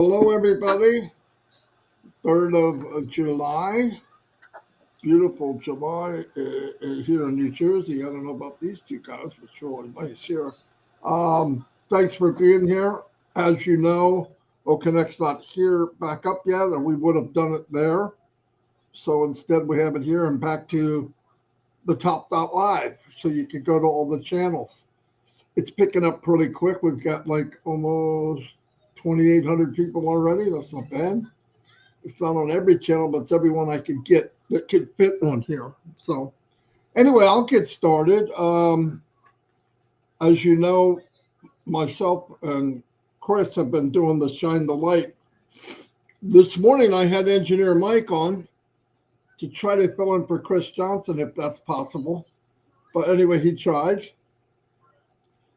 Hello, everybody. 3rd of July. Beautiful July here in New Jersey. I don't know about these two guys, but it's really nice here. Thanks for being here. As you know, OConnect's not here back up yet, and we would have done it there. So instead, we have it here and back to the top.live so you can go to all the channels. It's picking up pretty quick. We've got like almost 2,800 people already. That's not bad. It's not on every channel, but it's every one I could get that could fit on here. So anyway, I'll get started. As you know, myself and Chris have been doing the Shine the Light. This morning I had engineer Mike on to try to fill in for Chris Johnson if that's possible. But anyway, he tried.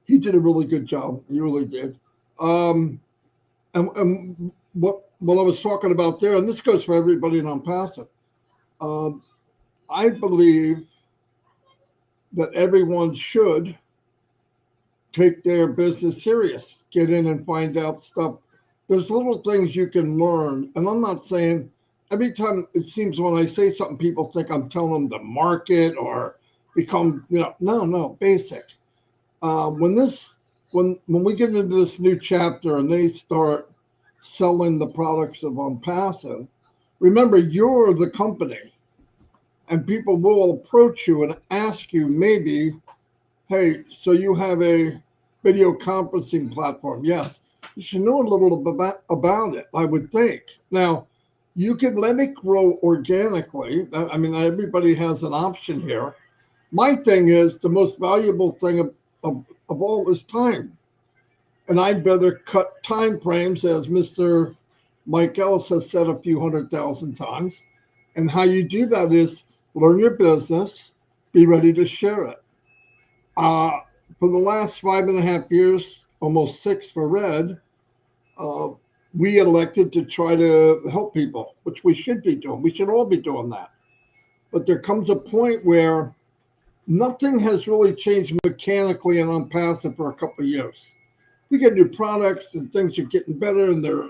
He did a really good job. He really did. And what I was talking about there, and this goes for everybody in Onpassive, I believe that everyone should take their business serious, get in and find out stuff. There's little things you can learn. And I'm not saying every time it seems when I say something, people think I'm telling them to market or become, no, basic. When we get into this new chapter and they start selling the products of Onpassive, remember you're the company, and people will approach you and ask you maybe, hey, so you have a video conferencing platform? Yes, you should know a little bit about it, I would think. Now, you can let it grow organically. I mean, everybody has an option here. My thing is the most valuable thing of all is time. And I'd rather cut time frames, as Mr. Mike Ellis has said a few 100,000 times. And how you do that is learn your business, be ready to share it. For the last 5.5 years, almost 6 for Red, we elected to try to help people, which we should be doing. We should all be doing that. But there comes a point where nothing has really changed mechanically in Onpassive for a couple of years. We get new products and things are getting better, and they're,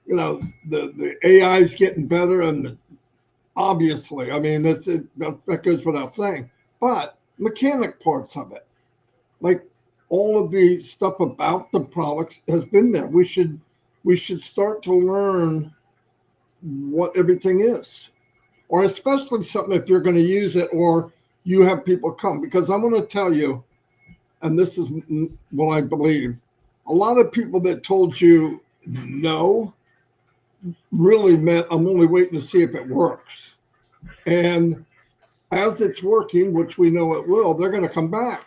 the AI is getting better, and obviously, I mean, that goes without saying. But mechanic parts of it, like all of the stuff about the products, has been there. We should start to learn what everything is, or especially something if you're going to use it or you have people come. Because I'm going to tell you, and this is what I believe, a lot of people that told you no really meant I'm only waiting to see if it works. And as it's working, which we know it will, they're going to come back.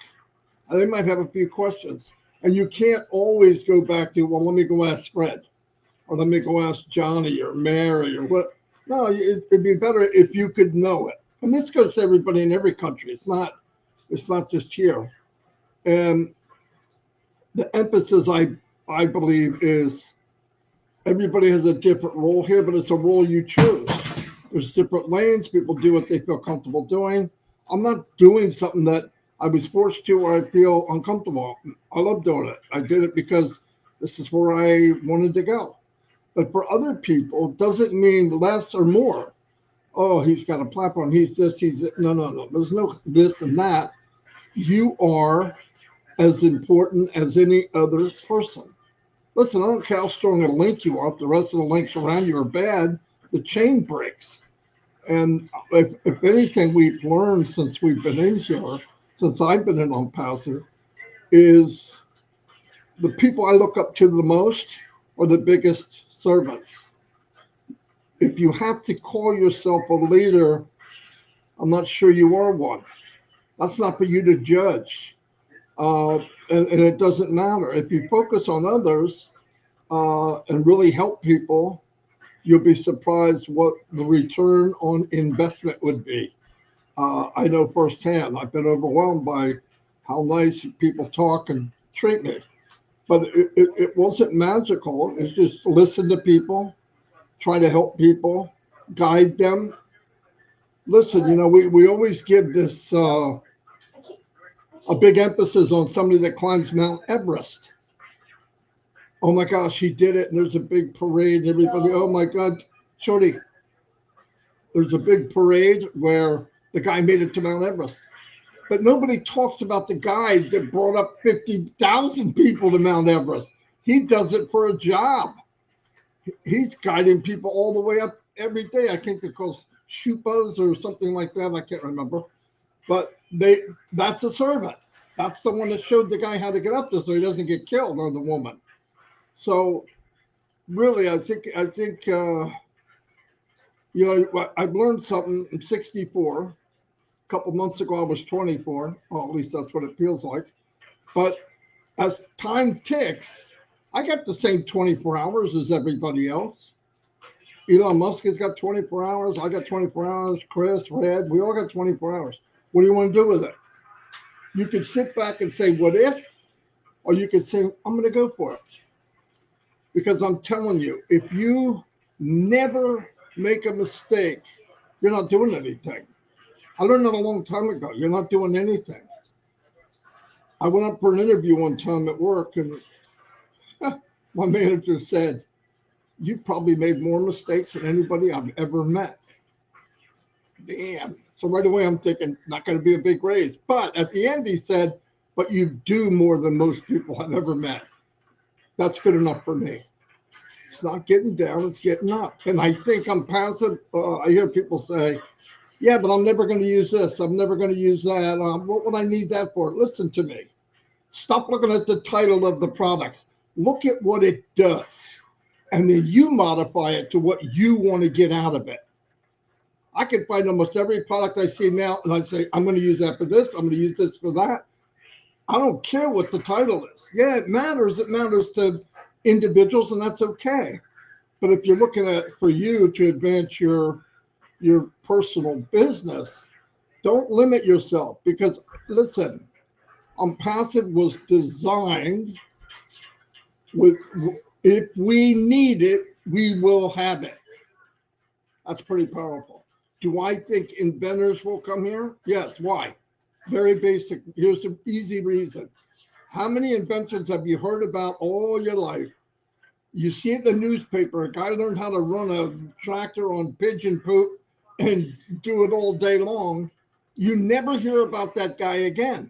And they might have a few questions. And you can't always go back to, well, let me go ask Fred, or let me go ask Johnny or Mary or what. No, it'd be better if you could know it. And this goes to everybody in every country. It's not just here. And the emphasis, I believe, is everybody has a different role here, but it's a role you choose. There's different lanes. People do what they feel comfortable doing. I'm not doing something that I was forced to or I feel uncomfortable. I love doing it. I did it because this is where I wanted to go. But for other people, it doesn't mean less or more. Oh, he's got a platform. He's this, he's that. No. There's no this and that. You are as important as any other person. Listen, I don't care how strong a link you are. If the rest of the links around you are bad, the chain breaks. And if anything we've learned since we've been in here, since I've been in Onpassive, is the people I look up to the most are the biggest servants. If you have to call yourself a leader, I'm not sure you are one. That's not for you to judge. And it doesn't matter. If you focus on others and really help people, you'll be surprised what the return on investment would be. I know firsthand. I've been overwhelmed by how nice people talk and treat me. But it wasn't magical. It's just listen to people, try to help people, guide them. Listen, we always give this a big emphasis on somebody that climbs Mount Everest. oh my gosh, he did it. And there's a big parade. And everybody, oh my God, Shorty, there's a big parade where the guy made it to Mount Everest. But nobody talks about the guy that brought up 50,000 people to Mount Everest. He does it for a job. He's guiding people all the way up every day. I think they're called Shupas or something like that. I can't remember. But that's a servant. That's the one that showed the guy how to get up there so he doesn't get killed, or the woman. So really, I think I've learned something. I'm 64. A couple months ago, I was 24. Well, at least that's what it feels like. But as time ticks, I got the same 24 hours as everybody else. Elon Musk has got 24 hours. I got 24 hours. Chris, Red, we all got 24 hours. What do you want to do with it? You could sit back and say, what if? Or you could say, I'm going to go for it. Because I'm telling you, if you never make a mistake, you're not doing anything. I learned that a long time ago. You're not doing anything. I went up for an interview one time at work, and my manager said, you've probably made more mistakes than anybody I've ever met. Damn. So right away, I'm thinking, not going to be a big raise. But at the end, he said, but you do more than most people I've ever met. That's good enough for me. It's not getting down, it's getting up. And I think I'm passive. I hear people say, yeah, but I'm never going to use this. I'm never going to use that. What would I need that for? Listen to me. Stop looking at the title of the products. Look at what it does. And then you modify it to what you want to get out of it. I can find almost every product I see now, and I say, I'm going to use that for this. I'm going to use this for that. I don't care what the title is. Yeah, it matters. It matters to individuals, and that's okay. But if you're looking at for you to advance your personal business, don't limit yourself, because listen, Onpassive was designed with, if we need it, we will have it. That's pretty powerful. Do I think inventors will come here? Yes. Why? Very basic. Here's an easy reason. How many inventions have you heard about all your life? You see in the newspaper, a guy learned how to run a tractor on pigeon poop and do it all day long. You never hear about that guy again.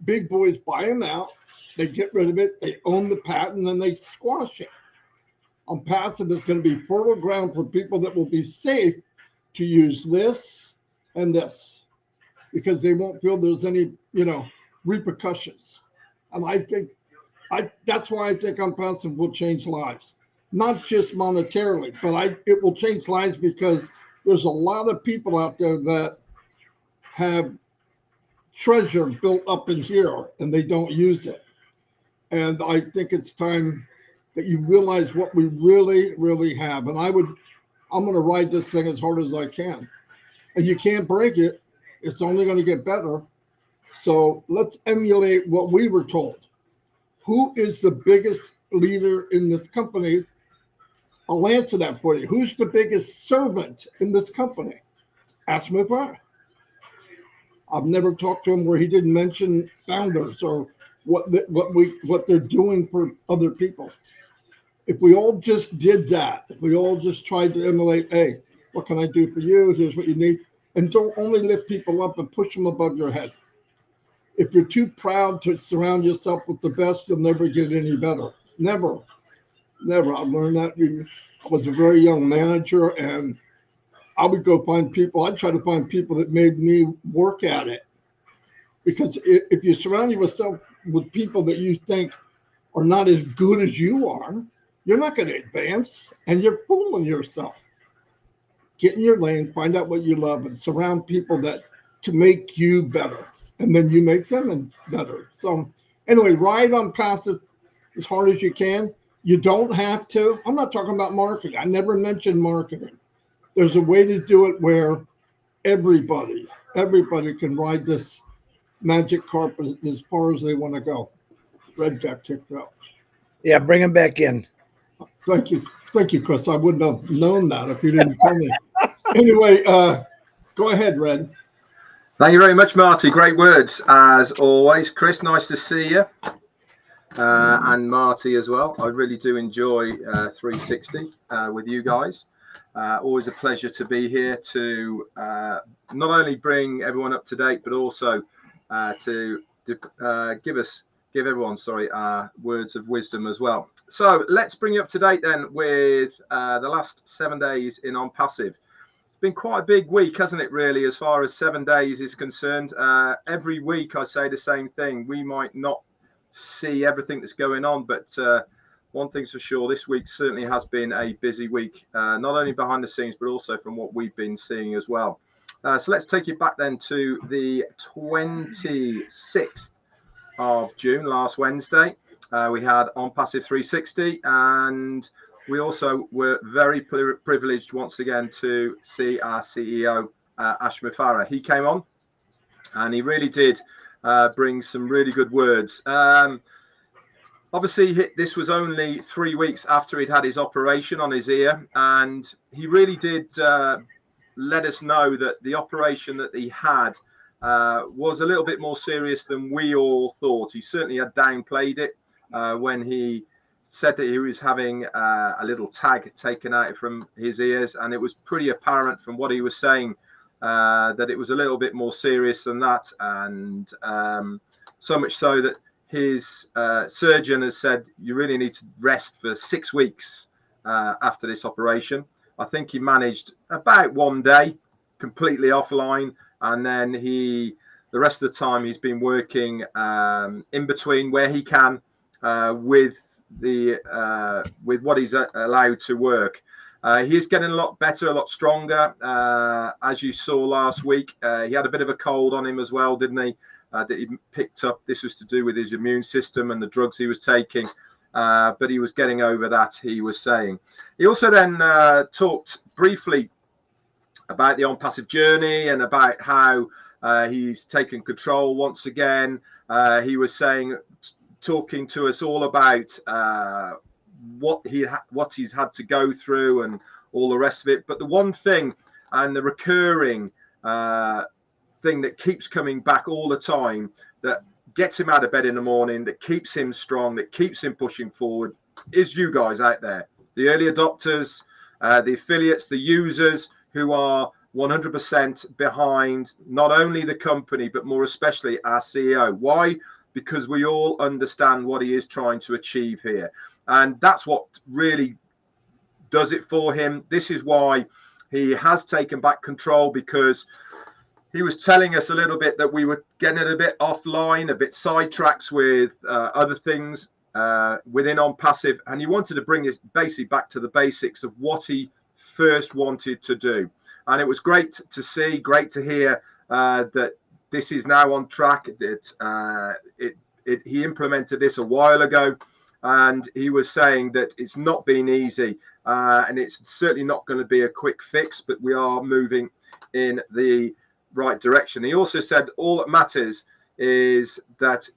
Big boys buy him out. They get rid of it. They own the patent and they squash it. Onpassive is going to be fertile ground for people that will be safe to use this and this, because they won't feel there's any, repercussions. And I think that's why I think Onpassive will change lives, not just monetarily, but it will change lives because there's a lot of people out there that have treasure built up in here and they don't use it. And I think it's time that you realize what we really, really have. And I'm going to ride this thing as hard as I can. And you can't break it. It's only going to get better. So let's emulate what we were told. Who is the biggest leader in this company? I'll answer that for you. Who's the biggest servant in this company? Ask me why. I've never talked to him where he didn't mention founders or what they're doing for other people. If we all just did that, if we all just tried to emulate, hey, what can I do for you? Here's what you need. And don't only lift people up and push them above your head. If you're too proud to surround yourself with the best, you'll never get any better. Never. Never. I learned that. I was a very young manager, and I would go find people. I'd try to find people that made me work at it. Because if you surround yourself with people that you think are not as good as you are, you're not going to advance, and you're fooling yourself. Get in your lane, find out what you love, and surround people that can make you better. And then you make them better. So anyway, ride Onpassive as hard as you can. You don't have to. I'm not talking about marketing. I never mentioned marketing. There's a way to do it where everybody can ride this magic carpet as far as they want to go. Red got kicked out. Yeah, bring him back in. Thank you, Chris. I wouldn't have known that if you didn't tell me. Anyway, go ahead, Red. Thank you very much, Marty. Great words, as always. Chris, nice to see you. and Marty as well. I really do enjoy 360 with you guys. Always a pleasure to be here to not only bring everyone up to date, but also to give everyone, words of wisdom as well. So let's bring you up to date then with the last 7 days in Onpassive. It's been quite a big week, hasn't it, really, as far as 7 days is concerned. Every week I say the same thing. We might not see everything that's going on, but one thing's for sure, this week certainly has been a busy week, not only behind the scenes, but also from what we've been seeing as well. So let's take you back then to the 26th of June, last Wednesday. We had Onpassive 360, and we also were very privileged once again to see our CEO, 𝐂𝐈𝐊𝐄. He came on and he really did bring some really good words. Obviously, this was only 3 weeks after he'd had his operation on his ear, and he really did let us know that the operation that he had was a little bit more serious than we all thought. He certainly had downplayed it when he said that he was having a little tag taken out from his ears, and it was pretty apparent from what he was saying that it was a little bit more serious than that, and so much so that his surgeon has said you really need to rest for 6 weeks after this operation. I think he managed about 1 day completely offline, and then the rest of the time he's been working in between where he can with what he's allowed to work. He's getting a lot better, a lot stronger. As you saw last week, he had a bit of a cold on him as well, didn't he? That he picked up. This was to do with his immune system and the drugs he was taking, but he was getting over that, he was saying. He also then talked briefly about the Onpassive journey and about how he's taken control once again. He was talking to us all about what he's had to go through and all the rest of it. But the one thing and the recurring thing that keeps coming back all the time, that gets him out of bed in the morning, that keeps him strong, that keeps him pushing forward, is you guys out there, the early adopters, the affiliates, the users who are 100% behind not only the company, but more especially our CEO. Why? Because we all understand what he is trying to achieve here. And that's what really does it for him. This is why he has taken back control, because he was telling us a little bit that we were getting a bit offline, a bit sidetracked with other things within Onpassive, and he wanted to bring us basically back to the basics of what he first wanted to do. And it was great to see, great to hear that this is now on track, that he implemented this a while ago, and he was saying that it's not been easy, and it's certainly not going to be a quick fix, but we are moving in the right direction. He also said all that matters is that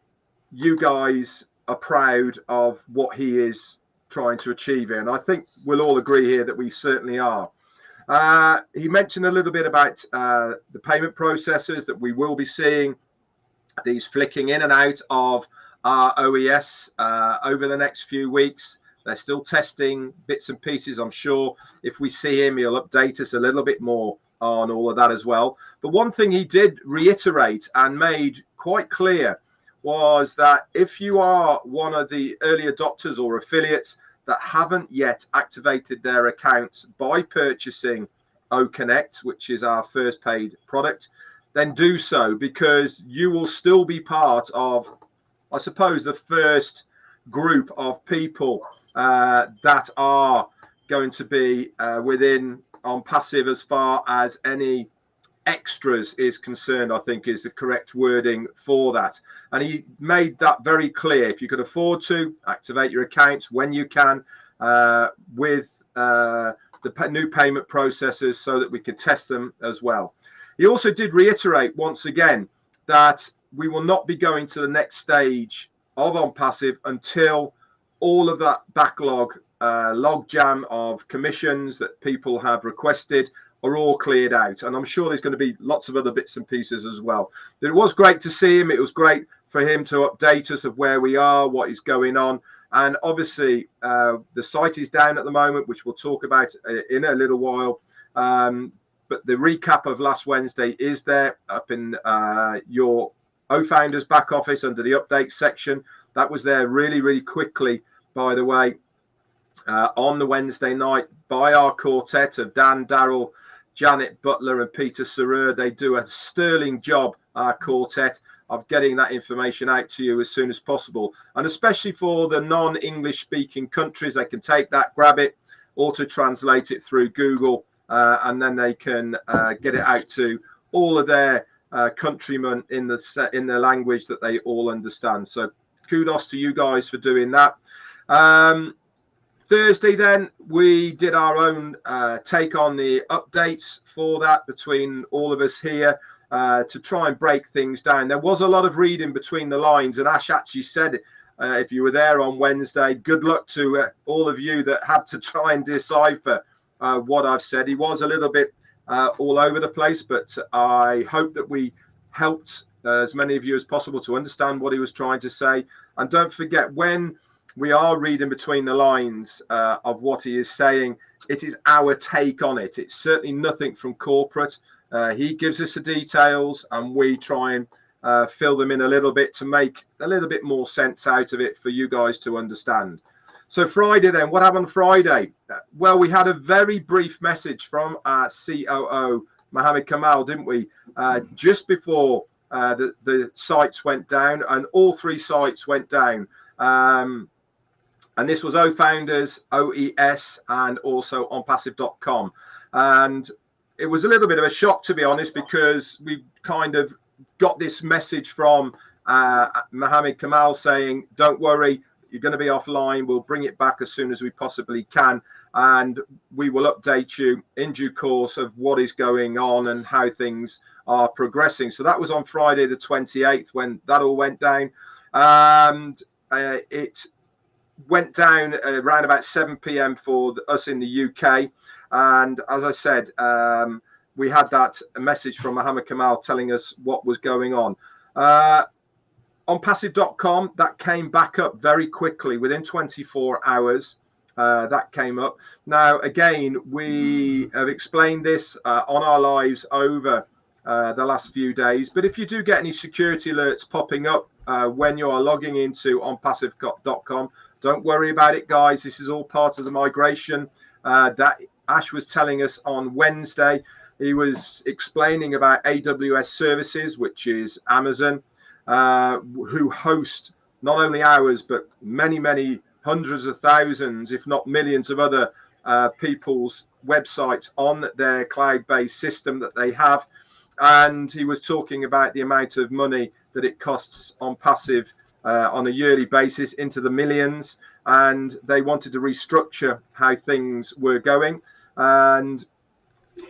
you guys are proud of what he is trying to achieve here, and I think we'll all agree here that we certainly are. He mentioned a little bit about the payment processes that we will be seeing, these flicking in and out of our OES over the next few weeks. They're still testing bits and pieces. I'm sure if we see him, he'll update us a little bit more on all of that as well. But one thing he did reiterate and made quite clear was that if you are one of the early adopters or affiliates that haven't yet activated their accounts by purchasing 𝐂𝐻𝐿𝐿, which is our first paid product, then do so, because you will still be part of, I suppose, the first group of people that are going to be within Onpassive as far as any extras is concerned, I think is the correct wording for that. And he made that very clear. If you could afford to, activate your accounts when you can with the new payment processes so that we can test them as well. He also did reiterate once again that we will not be going to the next stage of Onpassive until all of that backlog, logjam of commissions that people have requested are all cleared out. And I'm sure there's going to be lots of other bits and pieces as well. But it was great to see him. It was great for him to update us of where we are, what is going on. And obviously, the site is down at the moment, which we'll talk about in a little while. But the recap of last Wednesday is there up in your O-Founders back office under the update section. That was there really, really quickly, by the way, on the Wednesday night by our quartet of Dan, Daryl, Janet Butler and Peter Serrer. They do a sterling job, our quartet, of getting that information out to you as soon as possible. And especially for the non-English speaking countries, they can take that, grab it, auto-translate it through Google, and then they can get it out to all of their countrymen in the language that they all understand. So kudos to you guys for doing that. Thursday then, we did our own take on the updates for that between all of us here to try and break things down. There was a lot of reading between the lines, and Ash actually said, if you were there on Wednesday, good luck to all of you that had to try and decipher what I've said. He was a little bit all over the place, but I hope that we helped as many of you as possible to understand what he was trying to say. And don't forget, when we are reading between the lines of what he is saying, it is our take on it. It's certainly nothing from corporate. He gives us the details and we try and fill them in a little bit to make a little bit more sense out of it for you guys to understand. So Friday then, what happened Friday? Well, we had a very brief message from our COO, Mohammed Kamal, didn't we? Just before the sites went down, and all three sites went down. And this was O-Founders, OES, and also Onpassive.com. And it was a little bit of a shock, to be honest, because we kind of got this message from Mohammed Kamal saying, don't worry, you're going to be offline. We'll bring it back as soon as we possibly can. And we will update you in due course of what is going on and how things are progressing. So that was on Friday the 28th when that all went down. And it went down around about 7 p.m. for us in the UK. And as I said, we had that message from Mohammed Kamal telling us what was going on. Onpassive.com, that came back up very quickly within 24 hours. That came up. Now, again, we have explained this on our lives over the last few days. But if you do get any security alerts popping up when you are logging into Onpassive.com, don't worry about it, guys. This is all part of the migration that Ash was telling us on Wednesday. He was explaining about AWS services, which is Amazon, who host not only ours, but many, many hundreds of thousands, if not millions of other people's websites on their cloud-based system that they have. And he was talking about the amount of money that it costs Onpassive on a yearly basis, into the millions, and they wanted to restructure how things were going. And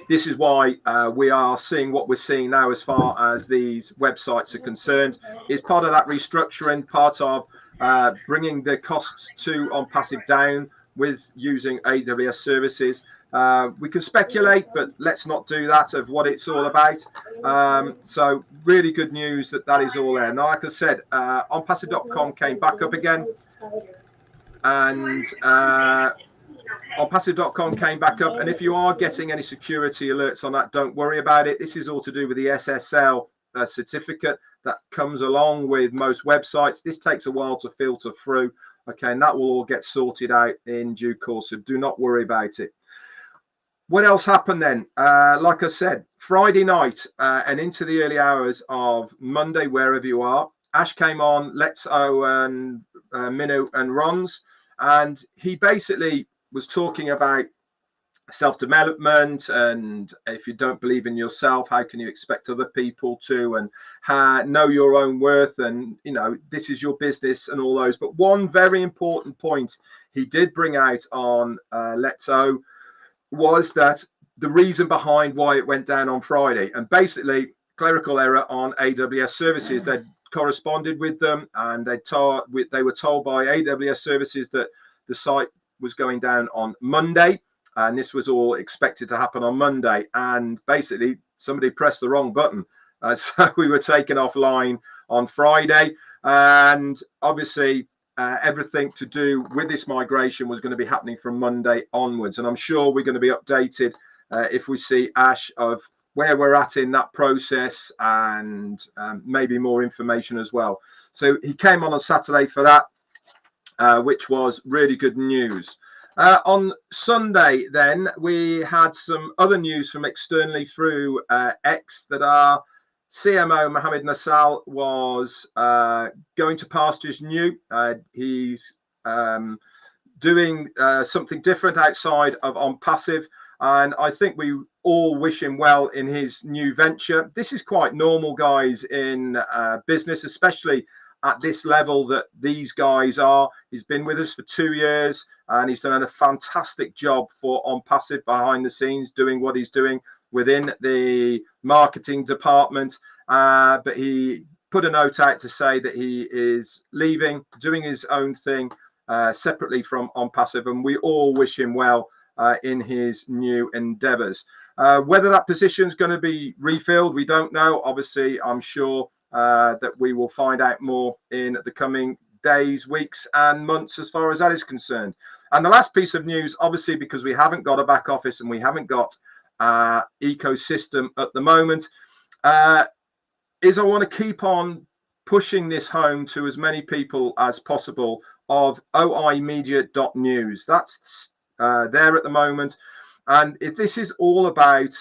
this is why we are seeing what we're seeing now as far as these websites are concerned. Is part of that restructuring, part of bringing the costs to Onpassive down with using AWS services. We can speculate, but let's not do that of what it's all about. So really good news that that is all there. Now, like I said, Onpassive.com came back up again, and Onpassive.com came back up. And if you are getting any security alerts on that, don't worry about it. This is all to do with the SSL certificate that comes along with most websites. This takes a while to filter through. Okay, and that will all get sorted out in due course, so do not worry about it. What else happened then? Like I said, Friday night and into the early hours of Monday, wherever you are, Ash came on, 𝐋𝐈𝐊𝐿 and Minu and Ron's, and he basically was talking about self-development, and if you don't believe in yourself, how can you expect other people to, and know your own worth, and you know, this is your business and all those. But one very important point he did bring out on 𝐋𝐈𝐊𝐿 was that the reason behind why it went down on Friday, and basically clerical error on AWS services. They corresponded with them, and they were told by AWS services that the site was going down on Monday, and this was all expected to happen on Monday, and basically somebody pressed the wrong button, so we were taken offline on Friday. And obviously, everything to do with this migration was going to be happening from Monday onwards. And I'm sure we're going to be updated if we see Ash of where we're at in that process, and maybe more information as well. So he came on Saturday for that, which was really good news. On Sunday, then, we had some other news from externally through X that our CMO, Mohammed Nassal, was going to pastures new. He's doing something different outside of Onpassive, and I think we all wish him well in his new venture. This is quite normal, guys, in business, especially at this level that these guys are. He's been with us for 2 years, and he's done a fantastic job for Onpassive behind the scenes, doing what he's doing within the marketing department. But he put a note out to say that he is leaving, doing his own thing separately from Onpassive, and we all wish him well in his new endeavors. Whether that position is going to be refilled, we don't know. Obviously, I'm sure that we will find out more in the coming days, weeks, and months as far as that is concerned. And the last piece of news, obviously, because we haven't got a back office and we haven't got ecosystem at the moment, is I want to keep on pushing this home to as many people as possible of oimedia.news. That's there at the moment. And this is all about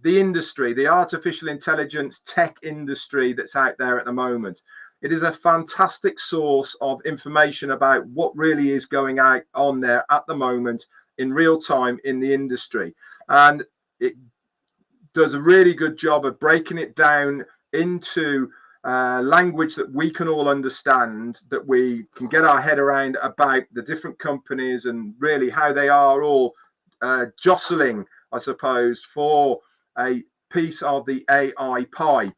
the industry, the artificial intelligence tech industry that's out there at the moment. It is a fantastic source of information about what really is going on there at the moment in real time in the industry. And it does a really good job of breaking it down into language that we can all understand, that we can get our head around about the different companies and really how they are all jostling, I suppose, for a piece of the AI pie.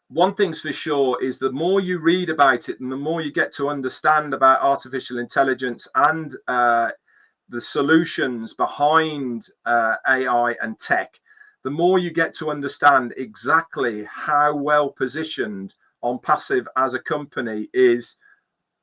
One thing's for sure is the more you read about it and the more you get to understand about artificial intelligence and the solutions behind AI and tech, the more you get to understand exactly how well positioned Onpassive as a company is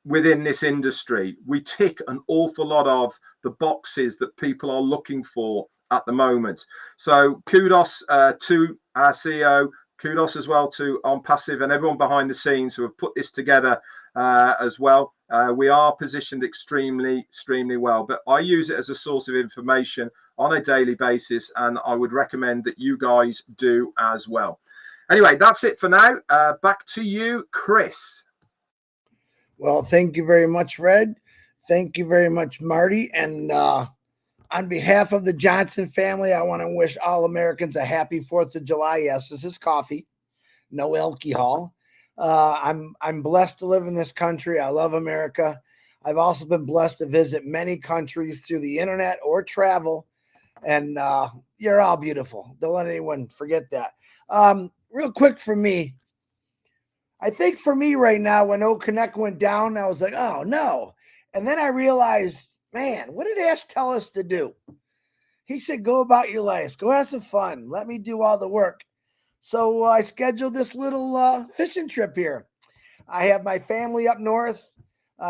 within this industry. We tick an awful lot of the boxes that people are looking for at the moment. So kudos to our CEO, kudos as well to Onpassive and everyone behind the scenes who have put this together as well. We are positioned extremely well, but I use it as a source of information on a daily basis, and I would recommend that you guys do as well. Anyway, that's it for now. Back to you, Chris. Well, thank you very much, Red. Thank you very much, Marty. And on behalf of the Johnson family, I want to wish all Americans a happy 4th of July. Yes, this is coffee, no alcohol. I'm blessed to live in this country. I love America. I've also been blessed to visit many countries through the internet or travel. And you're all beautiful. Don't let anyone forget that. Real quick for me, I think for me right now, when 𝐂𝐻𝐿𝐿 went down, I was like, oh, no. And then I realized, man, what did Ash tell us to do? He said, go about your life. Go have some fun. Let me do all the work. So I scheduled this little fishing trip here. I have my family up north.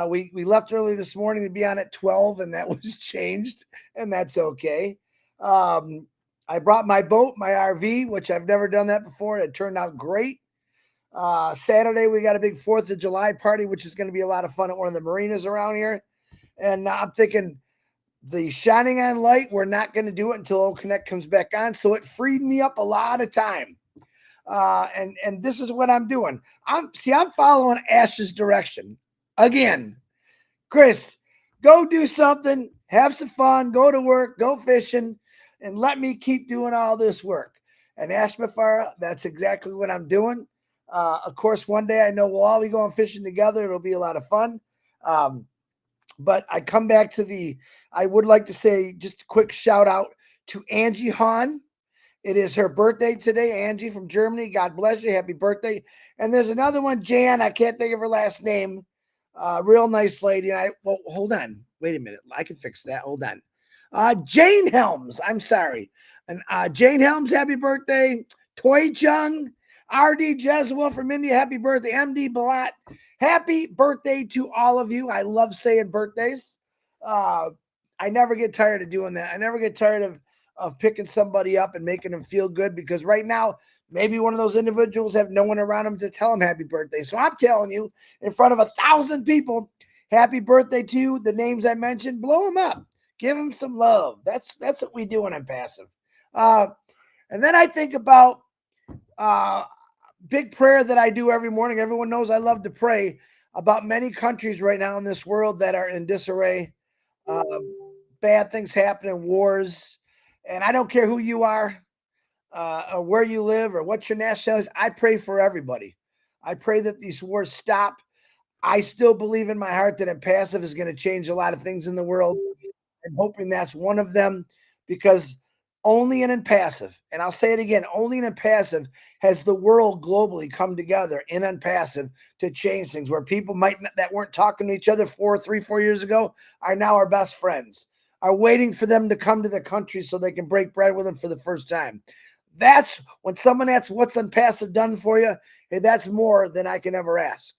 We left early this morning to be on at 12, and that was changed, and that's okay. I brought my boat, my RV, which I've never done that before. It turned out great. Saturday, we got a big 4th of July party, which is going to be a lot of fun at one of the marinas around here. And I'm thinking the shining on light, we're not going to do it until 𝐂𝐻𝐿 comes back on. So it freed me up a lot of time. And this is what I'm doing. I'm following Ash's direction. Again, Chris, go do something, have some fun, go to work, go fishing, and let me keep doing all this work. And Ash Mafara, that's exactly what I'm doing. Of course, one day I know we'll all be going fishing together. It'll be a lot of fun. But I come back to I would like to say just a quick shout out to Angie Hahn. It is her birthday today, Angie from Germany. God bless you. Happy birthday. And there's another one, Jan. I can't think of her last name. Real nice lady. And well, hold on. Wait a minute. I can fix that. Hold on. Jane Helms. I'm sorry. And Jane Helms, happy birthday. Toy Chung. RD Jeswell from India, happy birthday. MD Balat, happy birthday to all of you. I love saying birthdays. I never get tired of doing that. I never get tired of picking somebody up and making them feel good, because right now, maybe one of those individuals have no one around them to tell them happy birthday. So I'm telling you, in front of 1,000 people, happy birthday to you. The names I mentioned, blow them up. Give them some love. That's what we do when I'm passive. And then I think about big prayer that I do every morning. Everyone knows I love to pray about many countries right now in this world that are in disarray. Bad things happening, wars. And I don't care who you are, or where you live, or what your nationality is. I pray for everybody. I pray that these wars stop. I still believe in my heart that Onpassive is going to change a lot of things in the world. I'm hoping that's one of them, because only in Onpassive, and I'll say it again, only in Onpassive has the world globally come together in Onpassive to change things, where people that weren't talking to each other 4 years ago are now our best friends, are waiting for them to come to the country so they can break bread with them for the first time. That's when someone asks, what's Onpassive done for you? Hey, that's more than I can ever ask.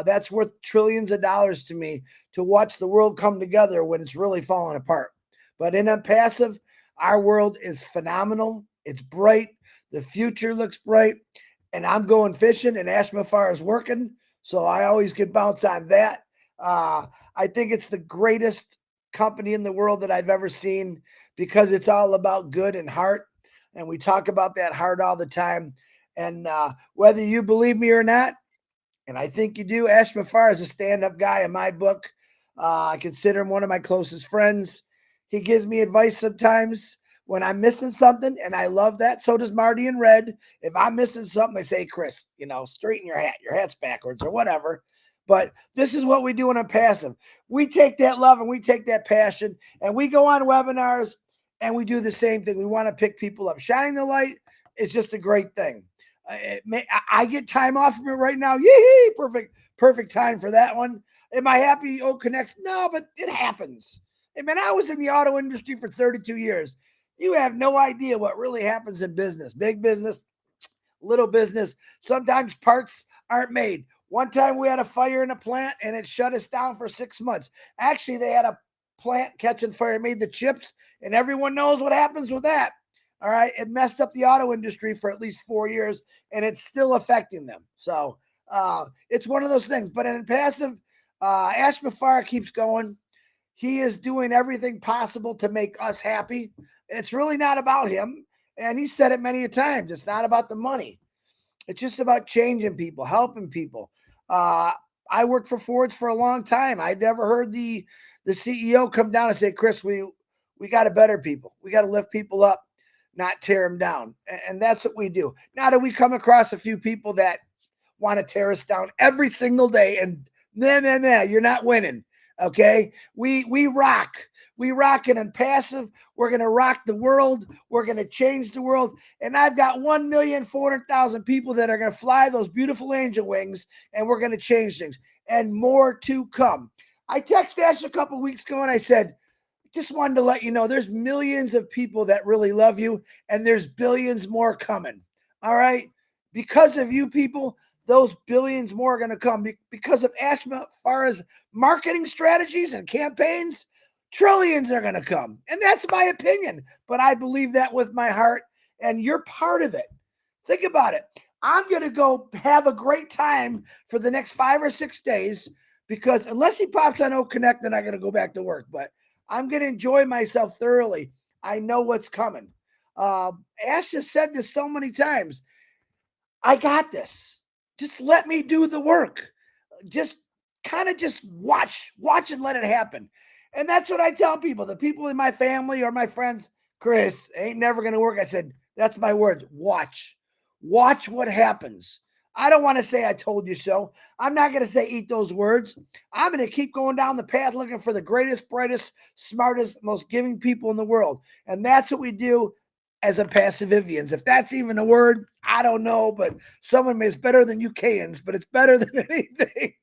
That's worth trillions of dollars to me, to watch the world come together when it's really falling apart. But in Onpassive, our world is phenomenal. It's bright. The future looks bright. And I'm going fishing, and 𝐿𝐴𝐿 is working. So I always can bounce on that. I think it's the greatest company in the world that I've ever seen, because it's all about good and heart. And we talk about that heart all the time. And whether you believe me or not, and I think you do, 𝐿𝐴𝐿 is a stand-up guy in my book. I consider him one of my closest friends. He gives me advice sometimes when I'm missing something, and I love that. So does Marty and Red. If I'm missing something, they say, Chris, straighten your hat. Your hat's backwards or whatever. But this is what we do in Onpassive. We take that love and we take that passion, and we go on webinars and we do the same thing. We want to pick people up. Shining the light is just a great thing. I get time off from it right now. Yee! Perfect time for that one. Am I happy? Oh, connects? No, but it happens. Hey, man, I was in the auto industry for 32 years. You have no idea what really happens in business. Big business, little business. Sometimes parts aren't made. One time we had a fire in a plant and it shut us down for 6 months. Actually, they had a plant catching fire, made the chips, and everyone knows what happens with that. All right. It messed up the auto industry for at least 4 years, and it's still affecting them. So it's one of those things. But in Onpassive, 𝐿𝐴𝐿 keeps going. He is doing everything possible to make us happy. It's really not about him. And he said it many times. It's not about the money. It's just about changing people, helping people. I worked for Ford's for a long time. I never heard the CEO come down and say, Chris, we got to better people. We got to lift people up, not tear them down. And that's what we do. Now that we come across a few people that want to tear us down every single day, and you're not winning. Okay. We rock. We rock in Onpassive. We're going to rock the world. We're going to change the world. And I've got 1,400,000 people that are going to fly those beautiful angel wings, and we're going to change things, and more to come. I texted Ash a couple of weeks ago and I said, just wanted to let you know there's millions of people that really love you, and there's billions more coming. All right. Because of you people, those billions more are going to come. Because of 𝐿𝐴𝐿's marketing strategies and campaigns, trillions are going to come. And that's my opinion, but I believe that with my heart, and you're part of it. Think about it. I'm going to go have a great time for the next 5 or 6 days, because unless he pops on Oak Connect, then I got to go back to work. But I'm going to enjoy myself thoroughly. I know what's coming. Ash has said this so many times. I got this. Just let me do the work. Just watch and let it happen. And that's what I tell people, the people in my family or my friends. Chris, ain't never going to work. I said, that's my words. Watch what happens. I don't want to say I told you so. I'm not going to say eat those words. I'm going to keep going down the path looking for the greatest, brightest, smartest, most giving people in the world. And that's what we do as Onpassivians. If that's even a word, I don't know, but someone may, it's better than 𝐂𝐻𝐿𝐴𝐿, but it's better than anything.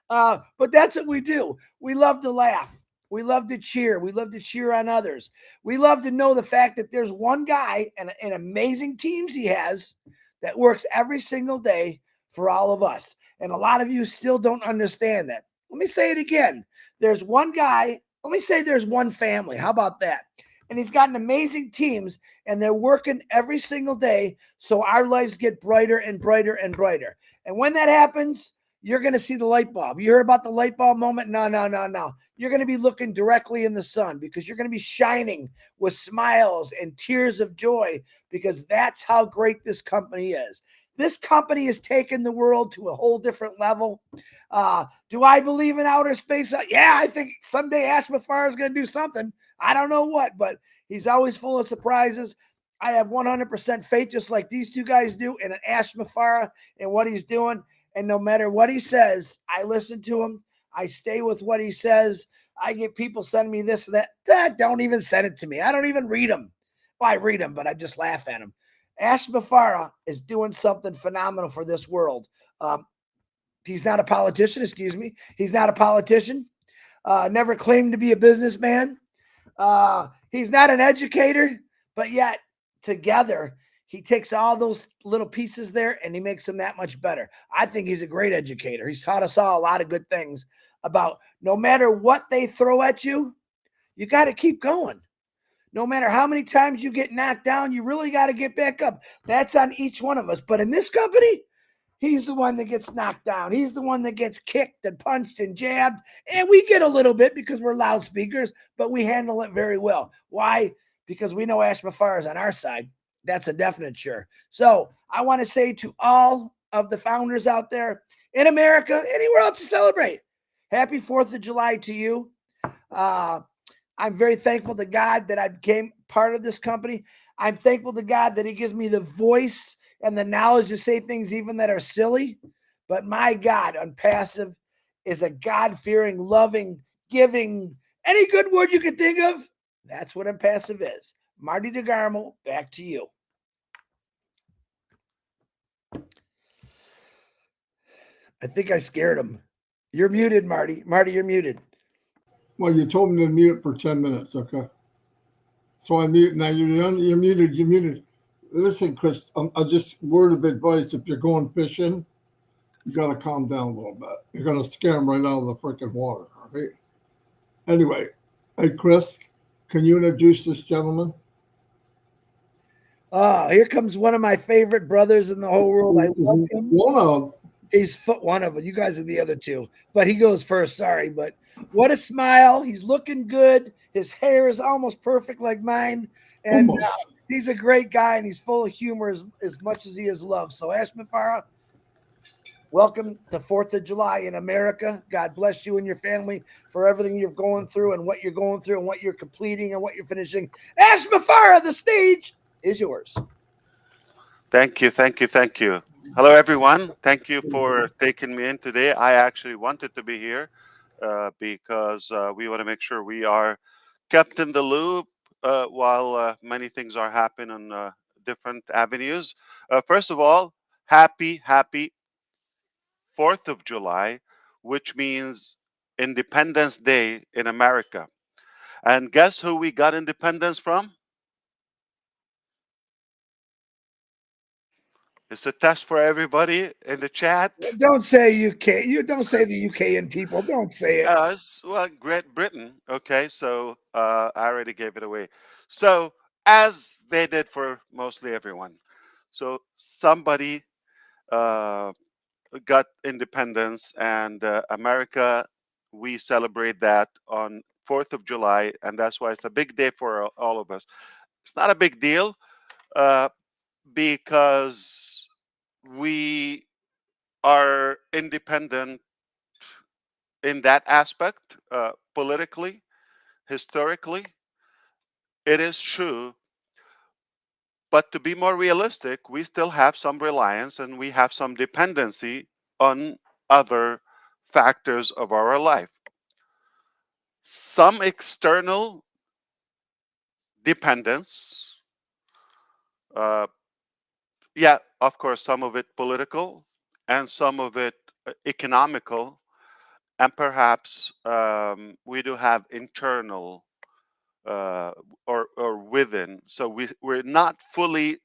But that's what we do. We love to laugh. We love to cheer. We love to cheer on others. We love to know the fact that there's one guy and amazing teams he has that works every single day for all of us. And a lot of you still don't understand that. Let me say it again. There's one guy, let me say there's one family. How about that? And he's got an amazing teams, and they're working every single day so our lives get brighter and brighter and brighter. And when that happens, you're going to see the light bulb. You heard about the light bulb moment? No. You're going to be looking directly in the sun because you're going to be shining with smiles and tears of joy because that's how great this company is. This company has taken the world to a whole different level. Do I believe in outer space? Yeah, I think someday 𝐿𝐴𝐻 is going to do something. I don't know what, but he's always full of surprises. I have 100% faith, just like these two guys do, in 𝐿𝐴𝐻 and what he's doing. And no matter what he says, I listen to him. I stay with what he says. I get people sending me this and that. Don't even send it to me. I don't even read them. Well, I read them, but I just laugh at them. 𝐿𝐴𝐻 is doing something phenomenal for this world. He's not a politician, excuse me. He's not a politician. Never claimed to be a businessman. He's not an educator, but yet together he takes all those little pieces there and he makes them that much better. I think he's a great educator. He's taught us all a lot of good things about no matter what they throw at you, you got to keep going. No matter how many times you get knocked down, you really got to get back up. That's on each one of us. But in this company, he's the one that gets knocked down. He's the one that gets kicked and punched and jabbed. And we get a little bit because we're loudspeakers, but we handle it very well. Why? Because we know 𝐿𝐴𝐻 is on our side. That's a definite sure. So I want to say to all of the founders out there in America, anywhere else to celebrate, happy 4th of July to you. I'm very thankful to God that I became part of this company. I'm thankful to God that he gives me the voice and the knowledge to say things even that are silly. But my God, Onpassive is a God-fearing, loving, giving, any good word you can think of. That's what Onpassive is. Marty 𝐂𝐻𝐿𝐴, back to you. I think I scared him. You're muted, Marty. Marty, you're muted. Well, you told me to mute for 10 minutes, okay? So I mute. Now you're muted. You're muted. Listen, Chris, I just word of advice. If you're going fishing, you got to calm down a little bit. You're going to scare them right out of the freaking water, all right? Anyway, hey, Chris, can you introduce this gentleman? Here comes one of my favorite brothers in the whole world. I love him. He's one of them. You guys are the other two, but he goes first. Sorry, but what a smile. He's looking good. His hair is almost perfect like mine. And he's a great guy, and he's full of humor as much as he is love. So 𝐿𝐴𝐻, welcome to 4th of July in America. God bless you and your family for everything you're going through and what you're going through and what you're completing and what you're finishing. 𝐿𝐴𝐻, the stage is yours. Thank you. Hello, everyone. Thank you for taking me in today. I actually wanted to be here because we want to make sure we are kept in the loop while many things are happening on different avenues. First of all, happy 4th of July, which means Independence Day in America. And guess who we got independence from? It's a test for everybody in the chat. Don't say UK. You don't say the UK people. Don't say it. Well, Great Britain. Okay, so I already gave it away. So as they did for mostly everyone. So somebody got independence, and America, we celebrate that on 4th of July, and that's why it's a big day for all of us. It's not a big deal because we are independent in that aspect, politically, historically. It is true. But to be more realistic, we still have some reliance and we have some dependency on other factors of our life. Some external dependence, yeah, of course, some of it political and some of it economical, and perhaps we do have internal or within. So we're not fully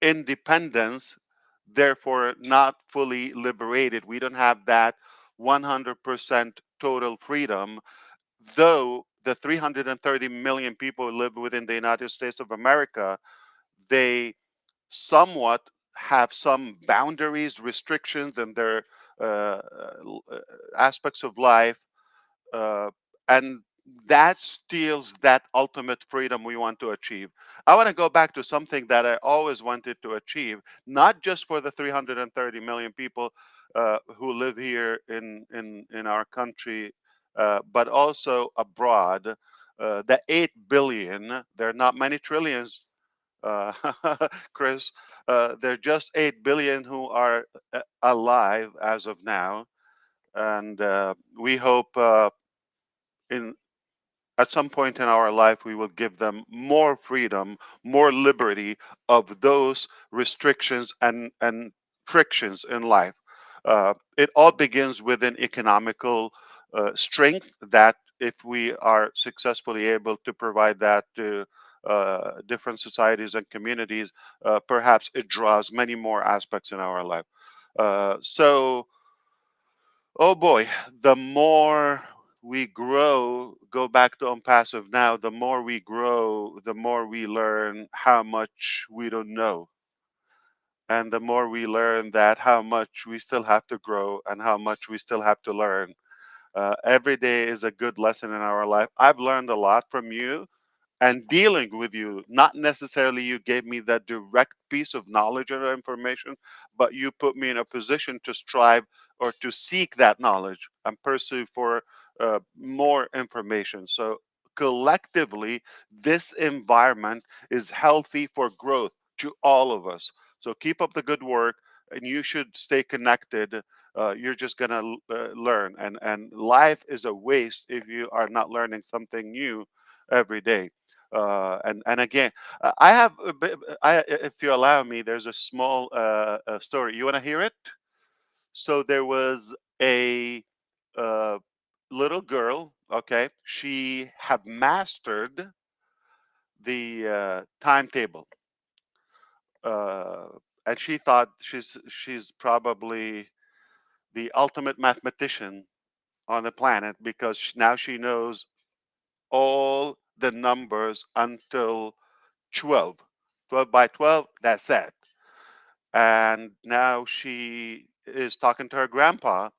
independence, therefore not fully liberated. We don't have that 100% total freedom, though the 330 million people who live within the United States of America, they somewhat have some boundaries, restrictions, and their uh, aspects of life, uh, and that steals that ultimate freedom we want to achieve. I want to go back to something that I always wanted to achieve, not just for the 330 million people who live here in our country, but also abroad. The 8 billion, there are not many trillions, uh, Chris. There are just 8 billion who are alive as of now. And we hope in at some point in our life, we will give them more freedom, more liberty of those restrictions and frictions in life. It all begins with an economical strength that, if we are successfully able to provide that to different societies and communities, perhaps it draws many more aspects in our life. So, oh boy, the more we grow, go back to Onpassive now, the more we grow, the more we learn how much we don't know. And the more we learn that how much we still have to grow and how much we still have to learn. Every day is a good lesson in our life. I've learned a lot from you and dealing with you. Not necessarily you gave me that direct piece of knowledge or information, but you put me in a position to strive or to seek that knowledge and pursue for more information. So collectively, this environment is healthy for growth to all of us. So keep up the good work, and you should stay connected. You're just gonna learn, and life is a waste if you are not learning something new every day. And again, I have, if you allow me, there's a small story. You want to hear it? So there was a uh, little girl. Okay, she had mastered the timetable, uh, and she thought she's probably the ultimate mathematician on the planet because now she knows all the numbers until 12. 12 by 12, that's it. And now she is talking to her grandpa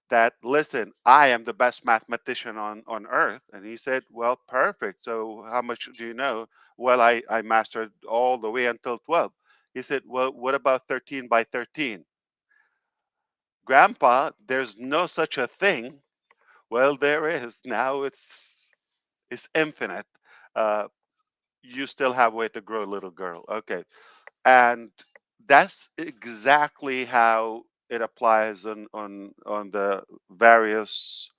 that, listen, I am the best mathematician on earth. And he said, well, perfect. So how much do you know? Well, I mastered all the way until 12. He said, well, what about 13 by 13? Grandpa, there's no such a thing. Well, there is. Now it's infinite. Uh, you still have way to grow, little girl. Okay. And that's exactly how it applies on the various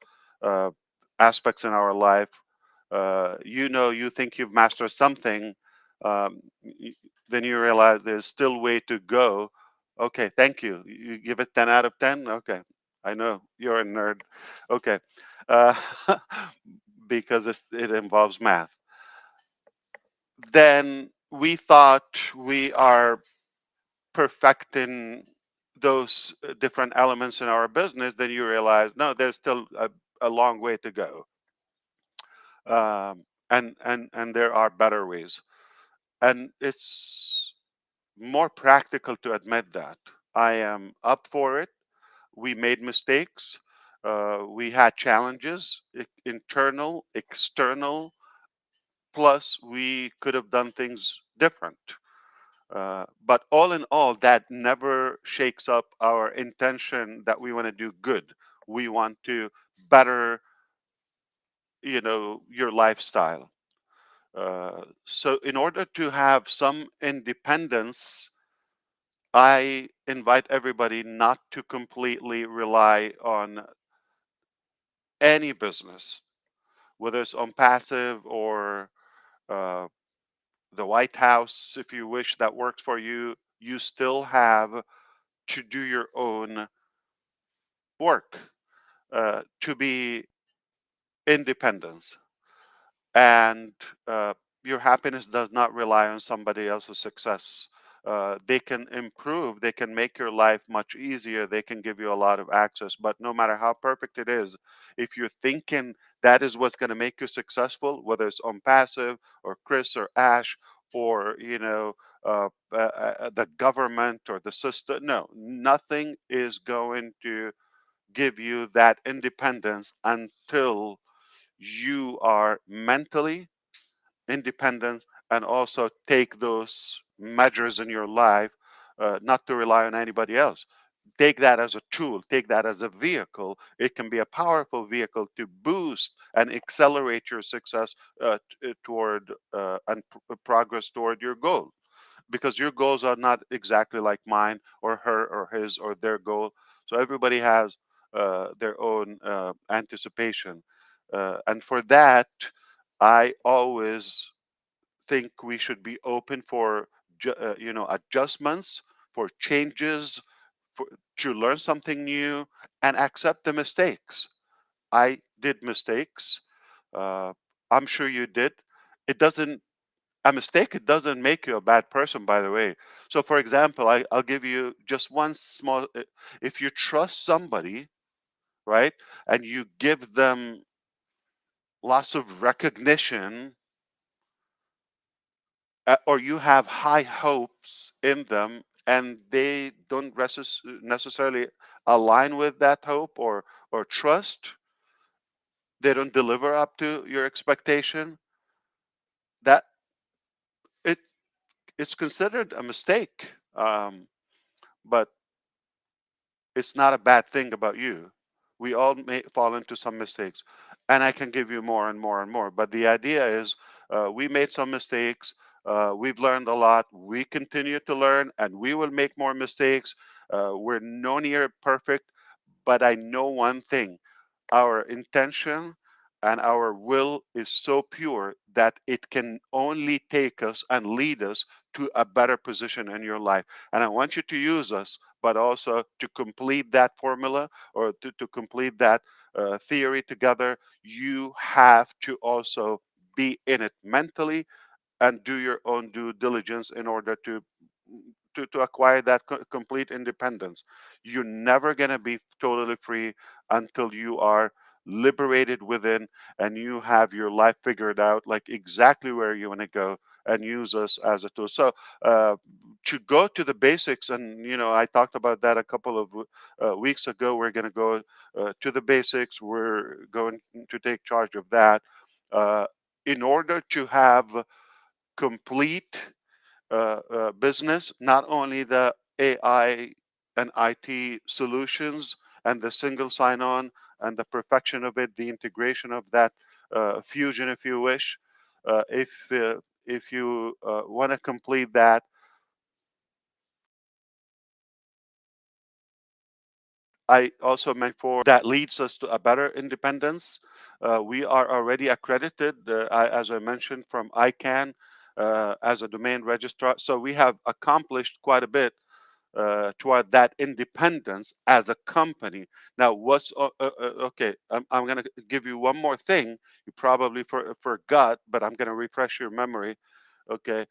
uh, aspects in our life. You think you've mastered something, um, then you realize there's still way to go. Okay, thank you. You give it 10 out of 10. Okay, I know you're a nerd. Okay, uh, because it involves math. Then we thought we are perfecting those different elements in our business, then you realize no, there's still a long way to go, and there are better ways, and it's more practical to admit that. I am up for it. We made mistakes. We had challenges, internal, external. Plus, we could have done things different. But all in all, that never shakes up our intention that we want to do good. We want to better, your lifestyle. So, in order to have some independence, I invite everybody not to completely rely on any business, whether it's on passive or uh, the White House, if you wish, that works for you. You still have to do your own work to be independence. And your happiness does not rely on somebody else's success. they can improve, they can make your life much easier, they can give you a lot of access. But no matter how perfect it is, if you're thinking that is what's going to make you successful, whether it's Onpassive or Chris or Ash or the government or the system, no, nothing is going to give you that independence until you are mentally independent and also take those measures in your life, not to rely on anybody else. Take that as a tool, take that as a vehicle. It can be a powerful vehicle to boost and accelerate your success toward and progress toward your goal, because your goals are not exactly like mine or her or his or their goal. So everybody has their own anticipation. And for that, I always think we should be open for adjustments, for changes, for, to learn something new and accept the mistakes. I did mistakes. Uh, I'm sure you did. It doesn't A mistake, it doesn't make you a bad person, by the way. So for example, I'll give you just one small, if you trust somebody, right, and you give them lots of recognition, or you have high hopes in them and they don't necessarily align with that hope or trust, they don't deliver up to your expectation, that it it's considered a mistake. But it's not a bad thing about you. We all may fall into some mistakes, and I can give you more and more and more. But the idea is, we made some mistakes. We've learned a lot. We continue to learn, and we will make more mistakes. We're no near perfect, but I know one thing: our intention and our will is so pure that it can only take us and lead us to a better position in your life. And I want you to use us, but also to complete that formula, or to complete that theory together. You have to also be in it mentally and do your own due diligence in order to acquire that complete independence. You're never going to be totally free until you are liberated within and you have your life figured out, like exactly where you want to go, and use us as a tool. So to go to the basics, and I talked about that a couple of weeks ago. We're going to go to the basics. We're going to take charge of that uh, in order to have complete business, not only the AI and IT solutions and the single sign-on and the perfection of it, the integration of that fusion, if you wish. If you want to complete that, I also meant for that leads us to a better independence. We are already accredited, as I mentioned, from ICANN as a domain registrar. So we have accomplished quite a bit toward that independence as a company. Now, what's okay? I'm going to give you one more thing. You probably forgot, but I'm going to refresh your memory. Okay,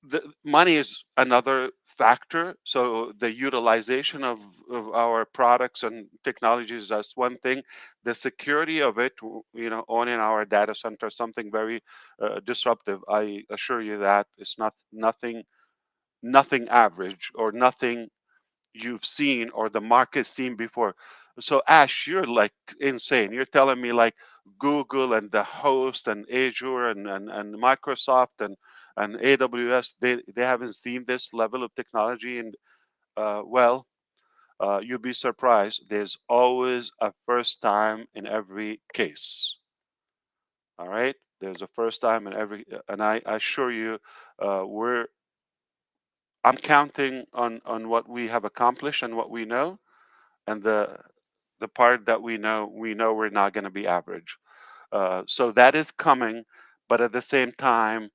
the money is another factor. So the utilization of our products and technologies, that's one thing. The security of it, owning our data center, something very disruptive. I assure you that it's nothing average or nothing you've seen or the market's seen before. So Ash, you're like insane. You're telling me like Google and the host and Azure and Microsoft and AWS, they haven't seen this level of technology. And well, you'll be surprised. There's always a first time in every case. All right. There's a first time in every, and I assure you, I'm counting on what we have accomplished and what we know, and the part that we know we're not going to be average. So that is coming, but at the same time,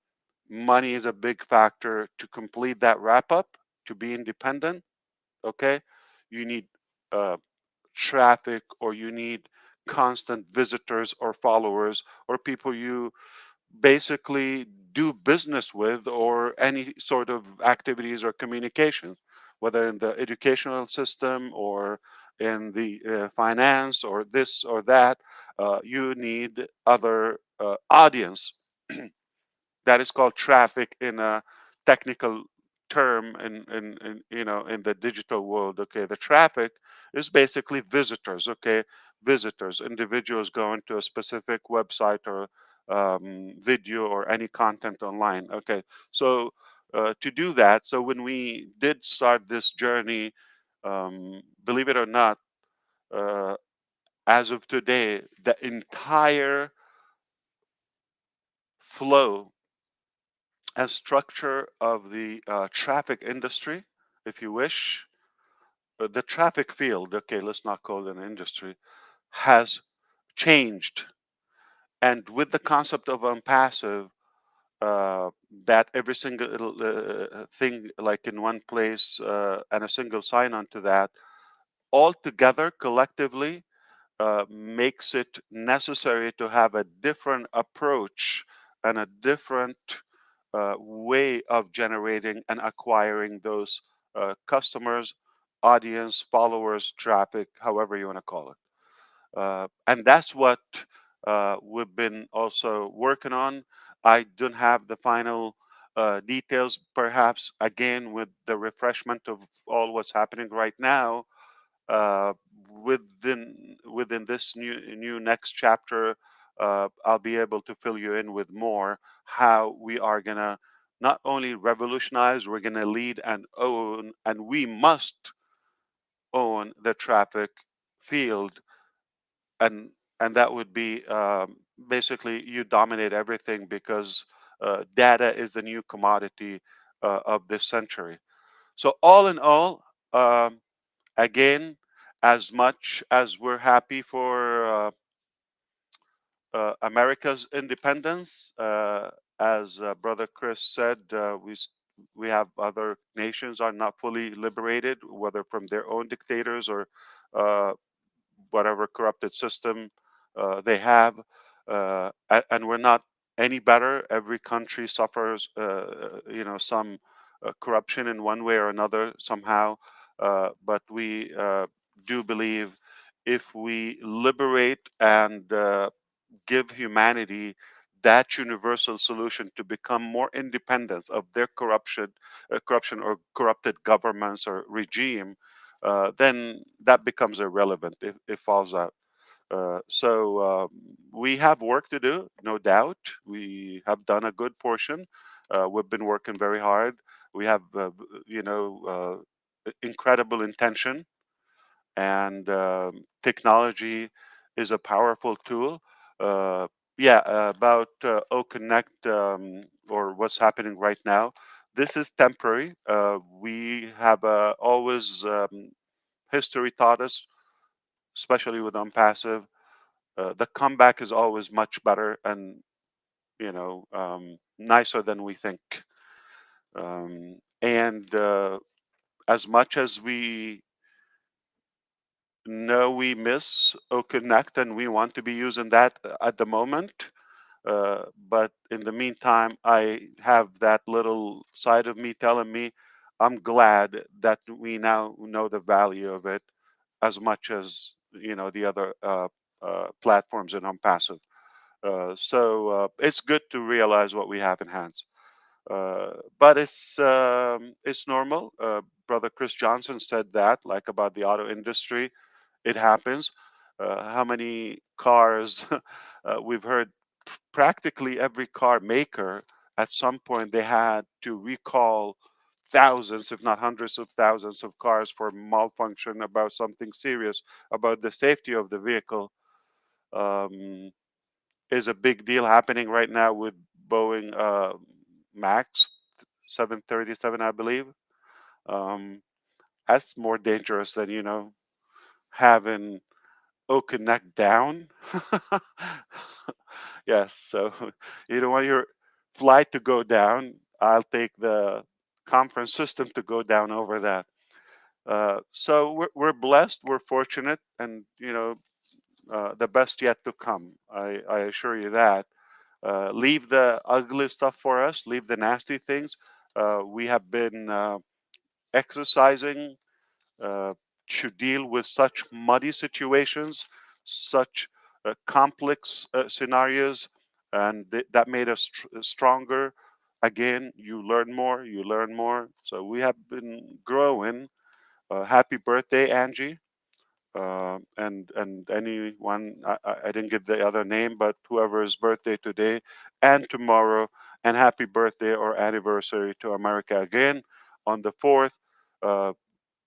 money is a big factor to complete that wrap up, to be independent. Okay, you need uh, traffic, or you need constant visitors or followers or people you basically do business with, or any sort of activities or communications, whether in the educational system or in the finance or this or that. You need other audience. That is called traffic in a technical term in the digital world. Okay, the traffic is basically visitors. Okay, visitors, individuals going to a specific website or video or any content online. Okay, so to do that, so when we did start this journey, believe it or not, uh, as of today, the entire flow and structure of the traffic industry, if you wish, the traffic field, okay, let's not call it an industry, has changed. And with the concept of Onpassive, that every single thing like in one place and a single sign on to that, all together collectively makes it necessary to have a different approach and a different way of generating and acquiring those customers, audience, followers, traffic, however you want to call it. And that's what we've been also working on. I don't have the final details, perhaps again with the refreshment of all what's happening right now, uh, within this new next chapter, I'll be able to fill you in with more how we are gonna not only revolutionize, we're gonna lead and own, and we must own the traffic field, and that would be basically you dominate everything because data is the new commodity of this century. So all in all. Again, as much as we're happy for America's independence, as Brother Chris said, we have other nations are not fully liberated, whether from their own dictators or uh, whatever corrupted system they have, and we're not any better. Every country suffers, some corruption in one way or another somehow. But we do believe if we liberate and give humanity that universal solution to become more independent of their corruption or corrupted governments or regime, then that becomes irrelevant. It falls out. We have work to do, no doubt. We have done a good portion. We've been working very hard. We have, incredible intention, and technology is a powerful tool. Uh, yeah, about 𝐂𝐻𝐈𝐊𝐄 or what's happening right now. This is temporary. We have always history taught us, especially with Onpassive, the comeback is always much better and nicer than we think. And as much as we know we miss 𝐂𝐻𝐈𝐿 and we want to be using that at the moment, but in the meantime, I have that little side of me telling me I'm glad that we now know the value of it as much as the other platforms in Onpassive. So it's good to realize what we have in hands. But it's normal. Brother Chris Johnson said that, like about the auto industry, it happens. How many cars we've heard? Practically every car maker at some point they had to recall thousands, if not hundreds of thousands of cars for malfunction about something serious about the safety of the vehicle. Um, is a big deal happening right now with Boeing Max 737, I believe. Um, that's more dangerous than having 𝐂𝐻𝐈𝐿 down. Yes, so you don't want your flight to go down. I'll take the conference system to go down over that. So we're blessed, we're fortunate, and the best yet to come. I assure you that. Leave the ugly stuff for us. Leave the nasty things. We have been exercising uh, to deal with such muddy situations, such complex scenarios, and that made us stronger. Again, you learn more, you learn more. So we have been growing. Happy birthday, Angie. And anyone, I didn't give the other name, but whoever's birthday today and tomorrow, and happy birthday or anniversary to America again on the 4th. Uh,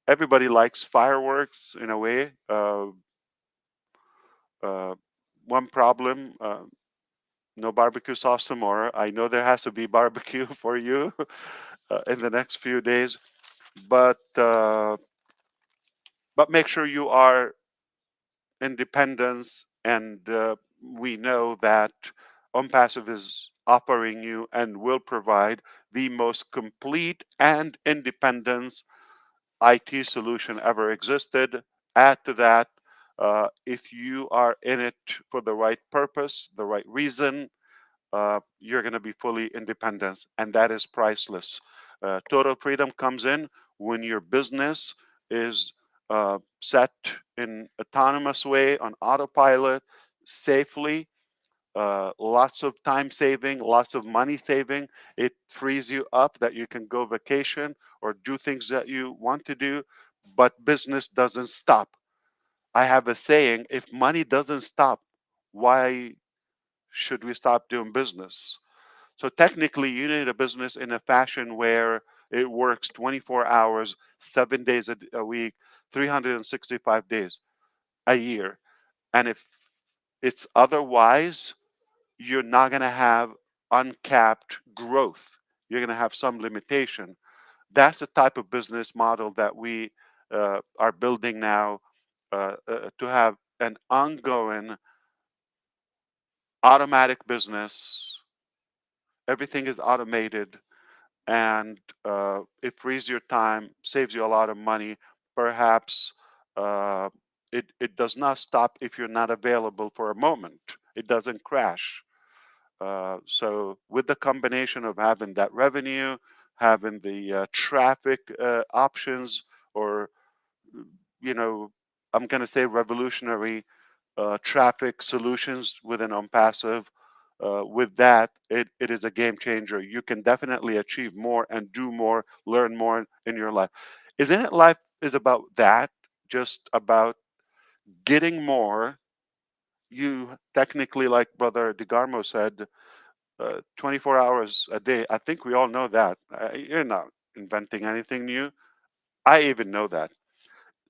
Everybody likes fireworks in a way. Uh, One problem, no barbecue sauce tomorrow. I know there has to be barbecue for you in the next few days, but make sure you are independence, and we know that Onpassive is offering you and will provide the most complete and independence IT solution ever existed. Add to that, if you are in it for the right purpose, the right reason, you're going to be fully independent, and that is priceless. Total freedom comes in when your business is set in autonomous way on autopilot, safely. Lots of time saving, lots of money saving. It frees you up that you can go vacation or do things that you want to do, but business doesn't stop. I have a saying: if money doesn't stop, why should we stop doing business? So technically, you need a business in a fashion where it works 24 hours, 7 days a week, 365 days a year. And if it's otherwise, you're not going to have uncapped growth. You're going to have some limitation. That's the type of business model that we are building now, to have an ongoing automatic business. Everything is automated, and it frees your time, saves you a lot of money. Perhaps it does not stop if you're not available for a moment. It doesn't crash. So with the combination of having that revenue, having the traffic options, or you know, I'm going to say revolutionary traffic solutions within Onpassive. With that, it is a game changer. You can definitely achieve more and do more, learn more in your life. Isn't it life is about that? Just about getting more. You technically, like Brother DeGarmo said, 24 hours a day. I think we all know that. You're not inventing anything new. I even know that.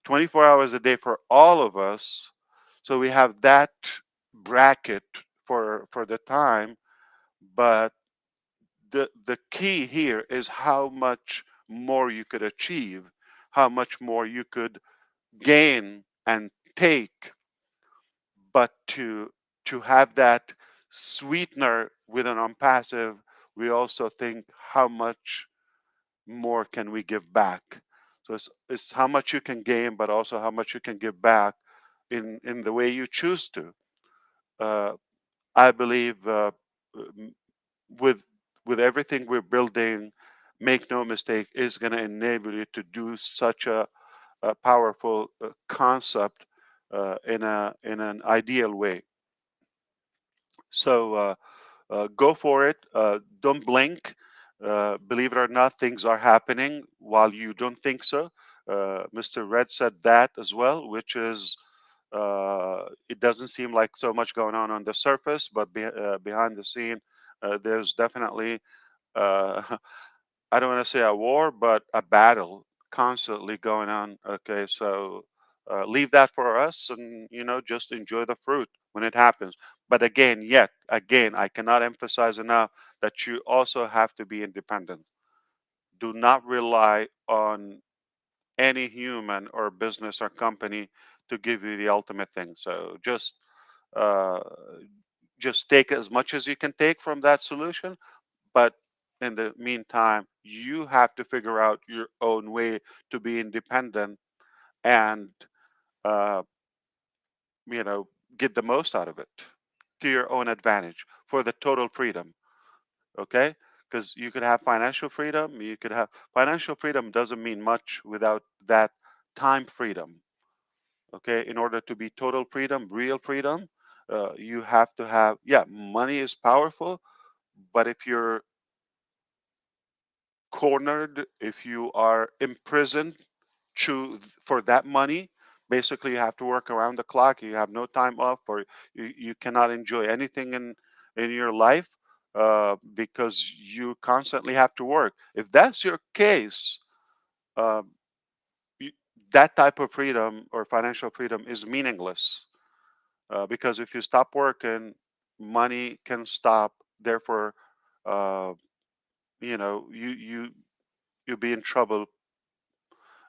24 hours a day for all of us. So we have that bracket for the time, but the key here is how much more you could achieve, how much more you could gain and take, but to have that sweetener with an Onpassive, we also think how much more can we give back. So it's how much you can gain, but also how much you can give back in the way you choose to. uh, I believe m- with everything we're building, make no mistake, is going to enable you to do such a powerful concept in an ideal way. So go for it. Don't blink. Believe it or not, things are happening while you don't think so. Mr. Red said that as well, which is it doesn't seem like so much going on the surface, but behind the scene, there's definitely I don't want to say a war, but a battle constantly going on. Okay, so leave that for us, and just enjoy the fruit when it happens. But again, yet again, I cannot emphasize enough that you also have to be independent. Do not rely on any human or business or company to give you the ultimate thing. So uh, just take as much as you can take from that solution, but in the meantime, you have to figure out your own way to be independent and uh, you know get the most out of it. to your own advantage for the total freedom. Okay, because you could have financial freedom, you could have financial freedom doesn't mean much without that time freedom. Okay, in order to be total freedom, real freedom, you have to have, yeah, money is powerful, but if you're cornered, if you are imprisoned for that money, basically you have to work around the clock, you have no time off, or you cannot enjoy anything in your life, because you constantly have to work. If that's your case, uh, you, that type of freedom or financial freedom is meaningless, because if you stop working, money can stop. Therefore, uh, you'll be in trouble,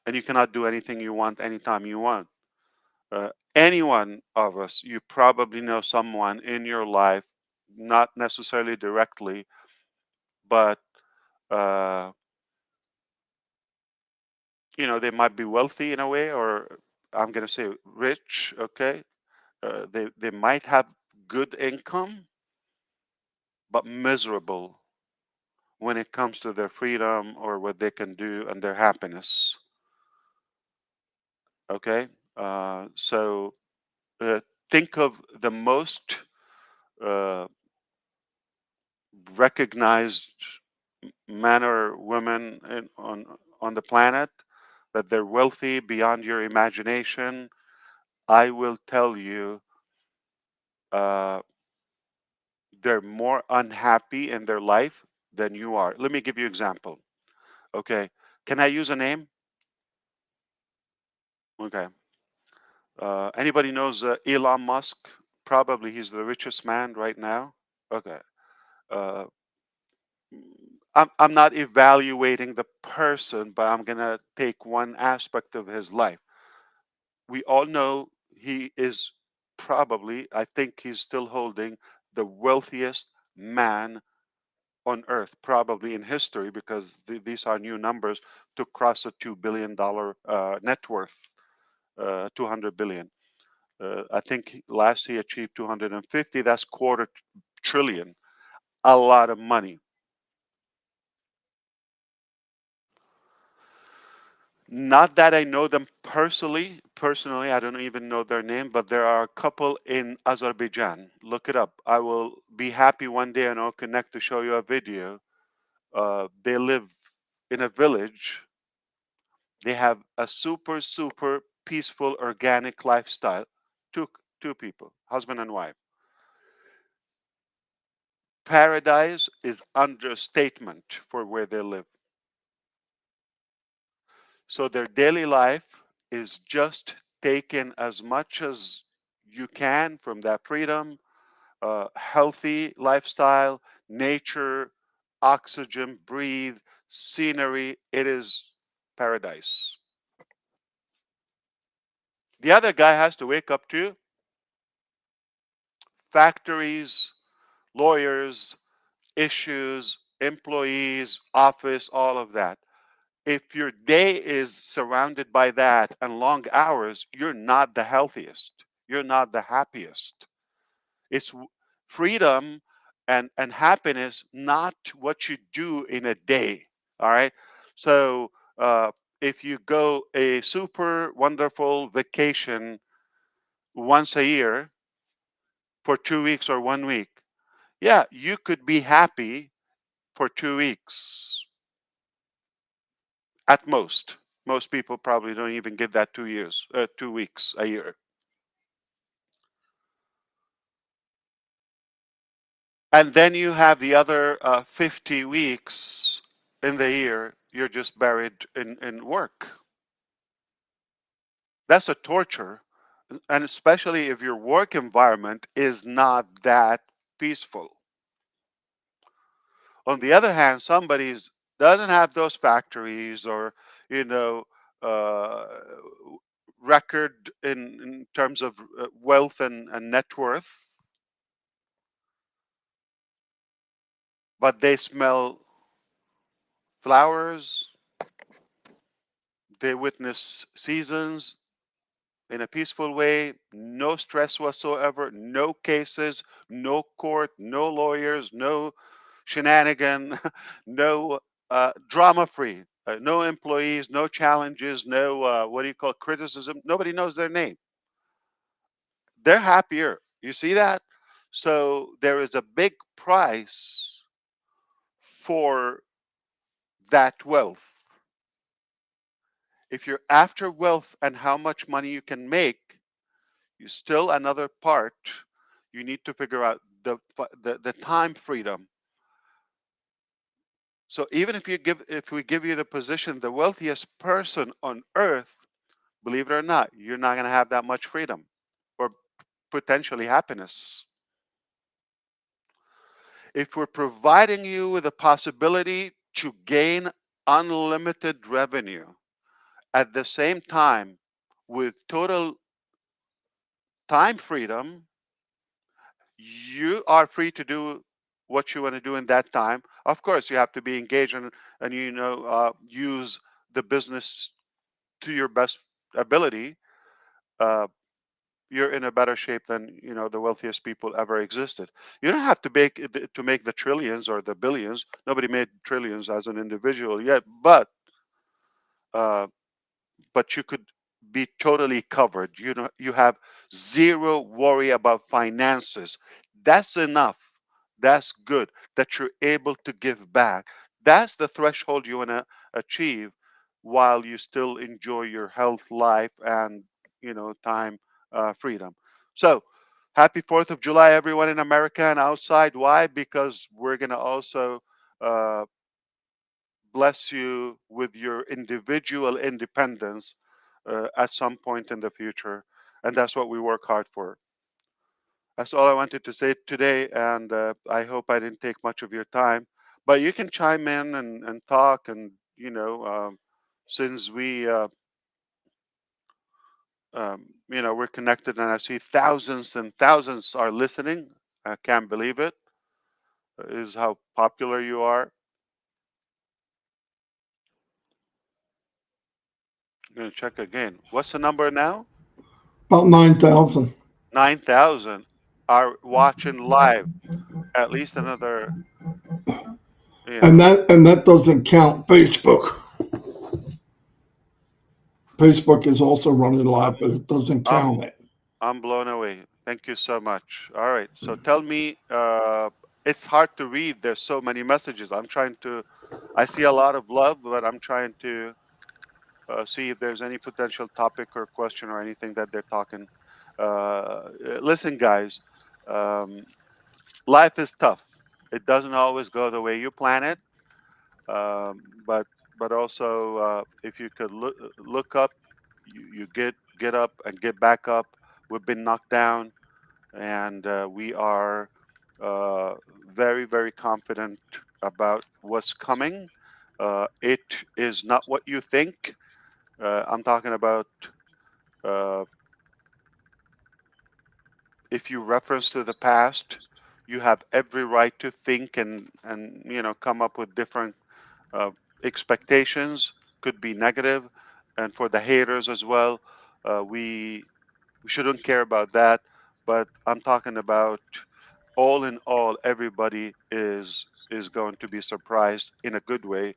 and you cannot do anything you want anytime you want. Any one of us, you probably know someone in your life, not necessarily directly, but uh, they might be wealthy in a way, or I'm going to say rich. Okay, they might have good income, but miserable when it comes to their freedom or what they can do and their happiness. Okay, so think of the most uh, recognized men or women on the planet, that they're wealthy beyond your imagination. I will tell you, uh, they're more unhappy in their life than you are. Let me give you an example. Okay, can I use a name? Okay. Anybody knows Elon Musk? Probably he's the richest man right now. Okay. Uh, I'm not evaluating the person, but I'm gonna take one aspect of his life. We all know he is probably, I think he's still holding the wealthiest man on earth, probably in history, because these are new numbers to cross a $2 billion net worth, 200 billion. I think last he achieved 250. That's quarter trillion, a lot of money. Not that I know them personally. Personally, I don't even know their name, but there are a couple in Azerbaijan. Look it up. I will be happy one day and I'll connect to show you a video. They live in a village. They have a super peaceful, organic lifestyle. Two people, husband and wife. Paradise is understatement for where they live. So their daily life is just taking as much as you can from that freedom, healthy lifestyle, nature, oxygen, breathe, scenery. It is paradise. The other guy has to wake up to factories, lawyers, issues, employees, office, all of that. If your day is surrounded by that and long hours, you're not the healthiest. You're not the happiest. It's freedom and happiness, not what you do in a day. All right. So if you go a super wonderful vacation once a year for 2 weeks or 1 week, yeah, you could be happy for 2 weeks at most. Most people probably don't even give that 2 years, 2 weeks a year. And then you have the other 50 weeks in the year, you're just buried in work. That's a torture. And especially if your work environment is not that peaceful. On the other hand, somebody doesn't have those factories or, you know, uh, record in terms of wealth and net worth, but they smell flowers, they witness seasons, in a peaceful way, no stress whatsoever, no cases, no court, no lawyers, no shenanigan, no drama free, no employees, no challenges, no what do you call criticism. Nobody knows their name. They're happier. You see that? So there is a big price for that wealth. If you're after wealth and how much money you can make, you still another part. You need to figure out the time freedom. So even if we give you the position, the wealthiest person on earth, believe it or not, you're not going to have that much freedom or potentially happiness. If we're providing you with a possibility to gain unlimited revenue at the same time with total time freedom, you are free to do what you want to do in that time. Of course, you have to be engaged and use the business to your best ability. Uh, you're in a better shape than the wealthiest people ever existed. You don't have to make the trillions or the billions. Nobody made trillions as an individual yet, but uh, you could be totally covered. You have zero worry about finances. That's enough. That's good that you're able to give back. That's the threshold you want to achieve while you still enjoy your health, life, and time freedom. So happy 4th of July, everyone in America and outside. Why? Because we're going to also uh, bless you with your individual independence at some point in the future. And that's what we work hard for. That's all I wanted to say today. And I hope I didn't take much of your time. But you can chime in and talk. And, since we're connected and I see thousands and thousands are listening, I can't believe it. Is how popular you are. I'm going to check again. What's the number now? About 9,000. 9,000 are watching live. At least another, And that doesn't count Facebook. Facebook is also running live, but it doesn't I'm count it. I'm blown away. Thank you so much. All right. So tell me, it's hard to read. There's so many messages. I see a lot of love, but I'm trying to see if there's any potential topic or question or anything that they're talking. Listen, guys, um, life is tough. It doesn't always go the way you plan it. Um, but also, if you could look up, you get up and get back up. We've been knocked down, and we are uh, very, very confident about what's coming. It is not what you think. I'm talking about if you reference to the past, you have every right to think and come up with different expectations. Could be negative, and for the haters as well. We shouldn't care about that. But I'm talking about all in all, everybody is going to be surprised in a good way,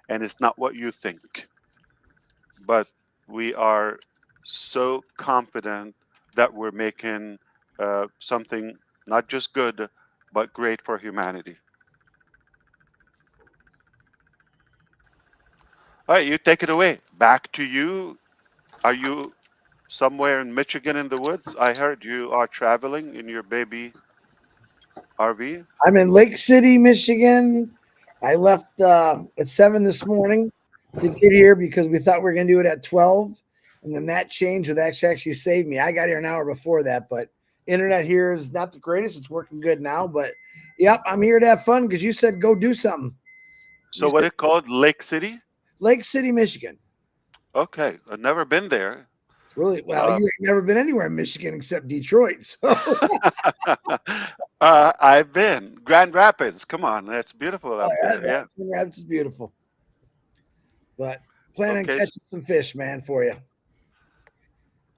and it's not what you think. But we are so confident that we're making something not just good, but great for humanity. All right, you take it away. Back to you. Are you somewhere in Michigan in the woods? I heard you are traveling in your baby RV. I'm in Lake City, Michigan. I left at 7 this morning to get here because we thought we were going to do it at 12. And then that changed, would actually saved me. I got here an hour before that, but internet here is not the greatest. It's working good now, but yep, I'm here to have fun because you said go do something. So what it called? Lake City? Lake City, Michigan. Okay, I've never been there. Really? Well, you've never been anywhere in Michigan except Detroit. So I've been Grand Rapids. Come on, that's beautiful up there. Yeah. Grand Rapids is beautiful. But plan on Okay. catching some fish, man, for you.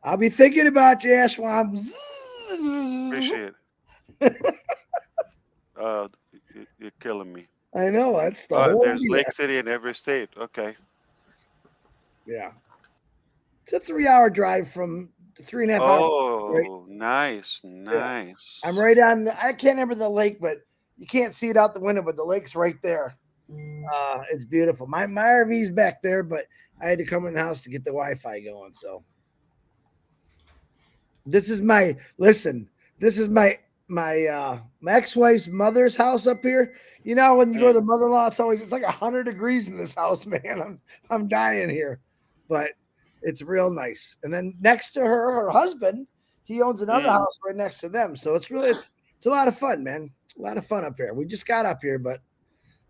I'll be thinking about you, Ashwam. Appreciate it. You're killing me. I know that's the whole There's idea. Lake City in every state. Okay. Yeah, it's a 3-hour drive from 3.5 hours. Right? Oh, nice. I'm right on. I can't remember the lake, but you can't see it out the window. But the lake's right there. It's beautiful. My RV's back there, but I had to come in the house to get the Wi-Fi going. So this is my my ex-wife's mother's house up here. You know, when you go to the mother-in-law, it's like 100 degrees in this house, man. I'm dying here, but it's real nice. And then next to her husband, he owns another house right next to them. So it's a lot of fun, man. A lot of fun up here. We just got up here, but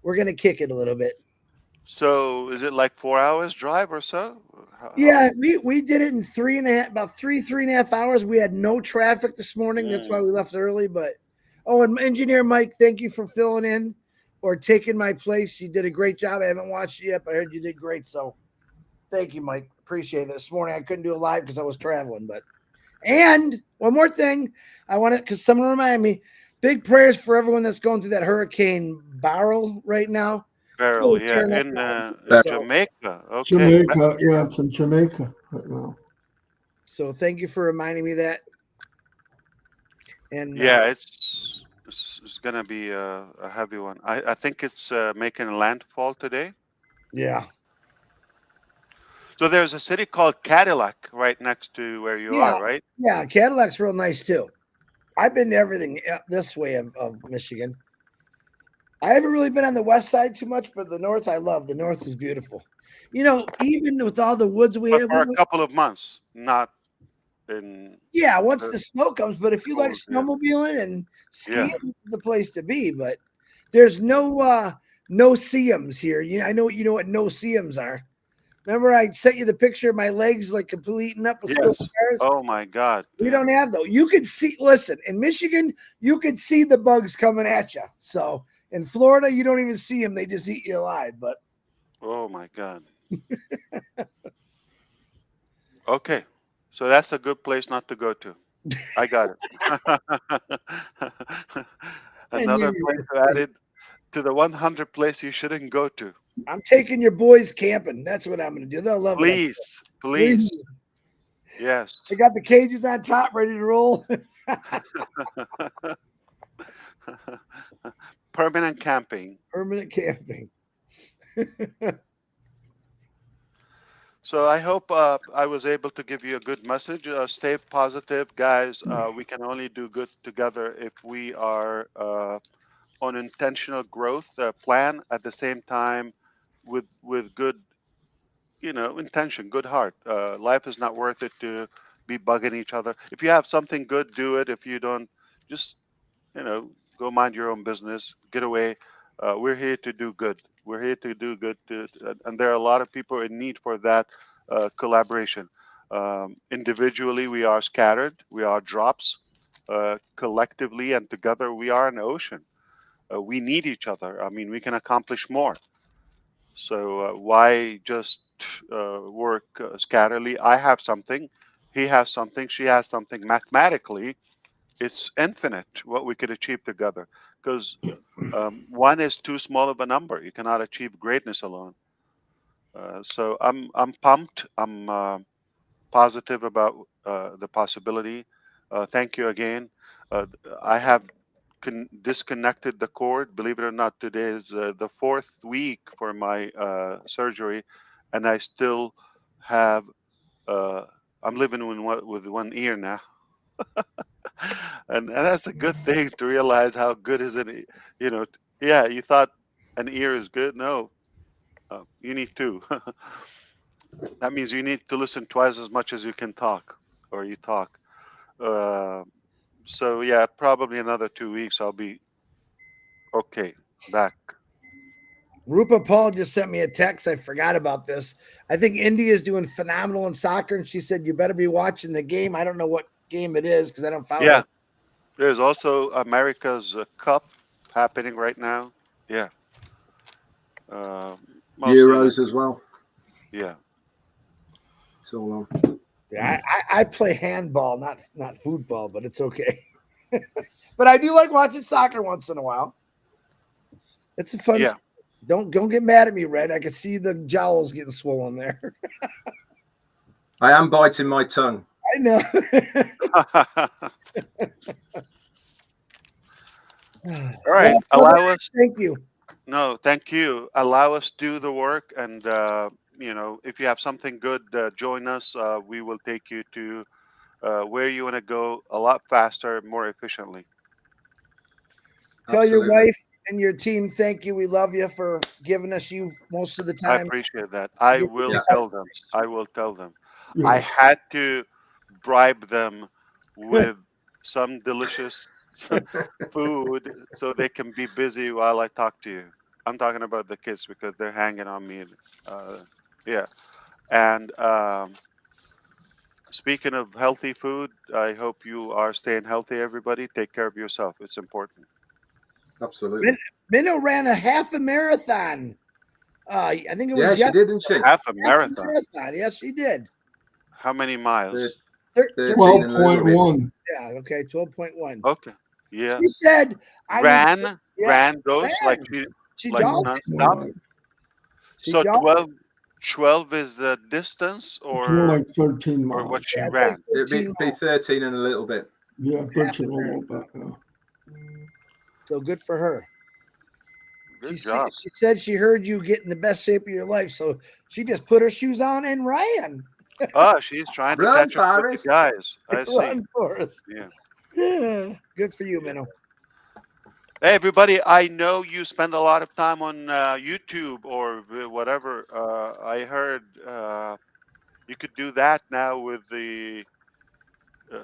we're gonna kick it a little bit. So is it like 4 hours drive or so? Yeah, we did it in 3.5 hours. We had no traffic this morning. That's why we left early. But and engineer Mike, thank you for filling in or taking my place. You did a great job. I haven't watched it yet, but I heard you did great. So thank you, Mike. Appreciate it. This morning I couldn't do it live because I was traveling. And one more thing, I want to, because someone reminded me, big prayers for everyone that's going through that Hurricane Beryl right now. Beryl, yeah, in Jamaica. Okay. Jamaica, yeah, it's in Jamaica right now. So thank you for reminding me that. And yeah, it's gonna be a heavy one. I think it's making landfall today. Yeah. So there's a city called Cadillac right next to where you are, right? Yeah, Cadillac's real nice too. I've been to everything this way of Michigan. I haven't really been on the west side too much, but the north I love. The north is beautiful. You know, even with all the woods we have. For a couple of months, not in. Yeah, once the snow comes. But if you like snowmobiling and skiing, this is the place to be. But there's no 𝐶𝐈𝐊𝐄𝐿s here. I know what no 𝐶𝐈𝐊𝐿s are. Remember, I sent you the picture of my legs like completely eaten up with still scars? Oh my God. We don't have those. You could see, listen, in Michigan, you could see the bugs coming at you. So in Florida, you don't even see them. They just eat you alive. But oh my God. Okay. So that's a good place not to go to. I got it. Another place added to the 100 place you shouldn't go to. I'm taking your boys camping. That's what I'm going to do. They'll love it. Please. Yes. I got the cages on top ready to roll. Permanent camping. Permanent camping. So I hope I was able to give you a good message. Stay positive, guys. We can only do good together if we are on intentional growth plan at the same time with good, intention, good heart. Life is not worth it to be bugging each other. If you have something good, do it. If you don't, just go mind your own business. Get away. We're here to do good. We're here to do good, and there are a lot of people in need for that collaboration. Individually, we are scattered. We are drops. Collectively and together, we are an ocean. We need each other. I mean, we can accomplish more. So why just work scatterly? I have something. He has something. She has something. Mathematically, it's infinite what we could achieve together, because one is too small of a number. You cannot achieve greatness alone. So I'm pumped. I'm positive about the possibility. Thank you again. I have disconnected the cord. Believe it or not, today is the 4th week for my surgery, and I still have. I'm living with one ear now. And that's a good thing to realize how good is it. Yeah, you thought an ear is good. No, you need two. That means you need to listen twice as much as you can talk, or you talk. So yeah, probably another 2 weeks I'll be okay, back. Rupa Paul just sent me a text. I forgot about this. I think India is doing phenomenal in soccer, and she said you better be watching the game. I don't know what game it is because I don't follow. Yeah, there's also America's Cup happening right now. Yeah. Euros as well. Yeah. It's all on. Yeah, I play handball, not football, but it's okay. But I do like watching soccer once in a while. It's a fun. Yeah. Don't get mad at me, Red. I can see the jowls getting swollen there. I am biting my tongue. I know. All right. Well, Allow us. thank you. No, thank you. Allow us do the work, and if you have something good, join us. We will take you to where you want to go a lot faster, more efficiently. Tell your Absolutely. wife and your team thank you. We love you for giving us you most of the I time. appreciate that. I will Yeah. tell them. I will tell them. Yeah. I had to bribe them with some delicious food so they can be busy while I talk to you. I'm talking about the kids because they're hanging on me. Yeah. And speaking of healthy food, I hope you are staying healthy, everybody. Take care of yourself. It's important. Absolutely. Minnow ran a half a marathon. I think it was Yeah, she did, didn't she? Half a marathon. Yes, she did. How many miles? 13 and a little bit. 12.1. Yeah, okay, 12.1. Okay. Yeah. She said, "I need Ran those ran. like She like jogged. nonstop. She So jogged. 12 is the distance, It's more or like 13 or miles. what she Yeah, it's ran. like It'd 13 be miles. 13 and a little bit. Yeah, 13 a little bit. Yeah. So good for her. Good job. She said she heard you get in the best shape of your life, so she just put her shoes on and ran. Oh, she's trying to Run, catch up with the Paris. guys. I see. Run for us. Yeah. Yeah. Good for you, Yeah. Minnow. Hey, everybody! I know you spend a lot of time on YouTube or whatever. I heard you could do that now with the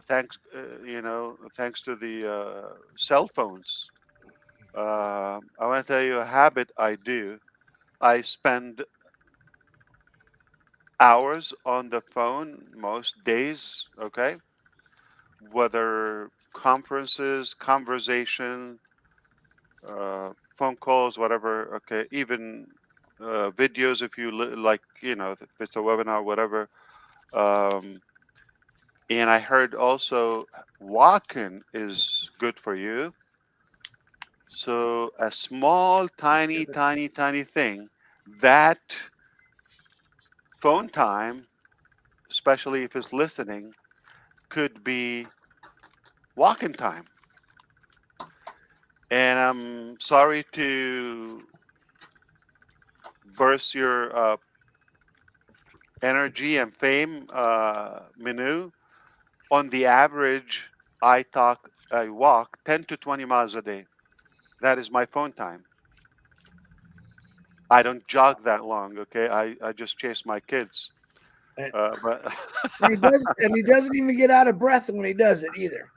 thanks to the cell phones. I want to tell you a habit I do. I spend hours on the phone most days, okay? Whether conferences, conversation, phone calls, whatever, okay? Even videos if you like, if it's a webinar, whatever. And I heard also walking is good for you. So a small, tiny, tiny, tiny thing, that phone time, especially if it's listening, could be walking time. And I'm sorry to burst your energy and fame, Minu. On the average, I walk 10 to 20 miles a day. That is my phone time. I don't jog that long, okay? I just chase my kids. But And he doesn't even get out of breath when he does it either.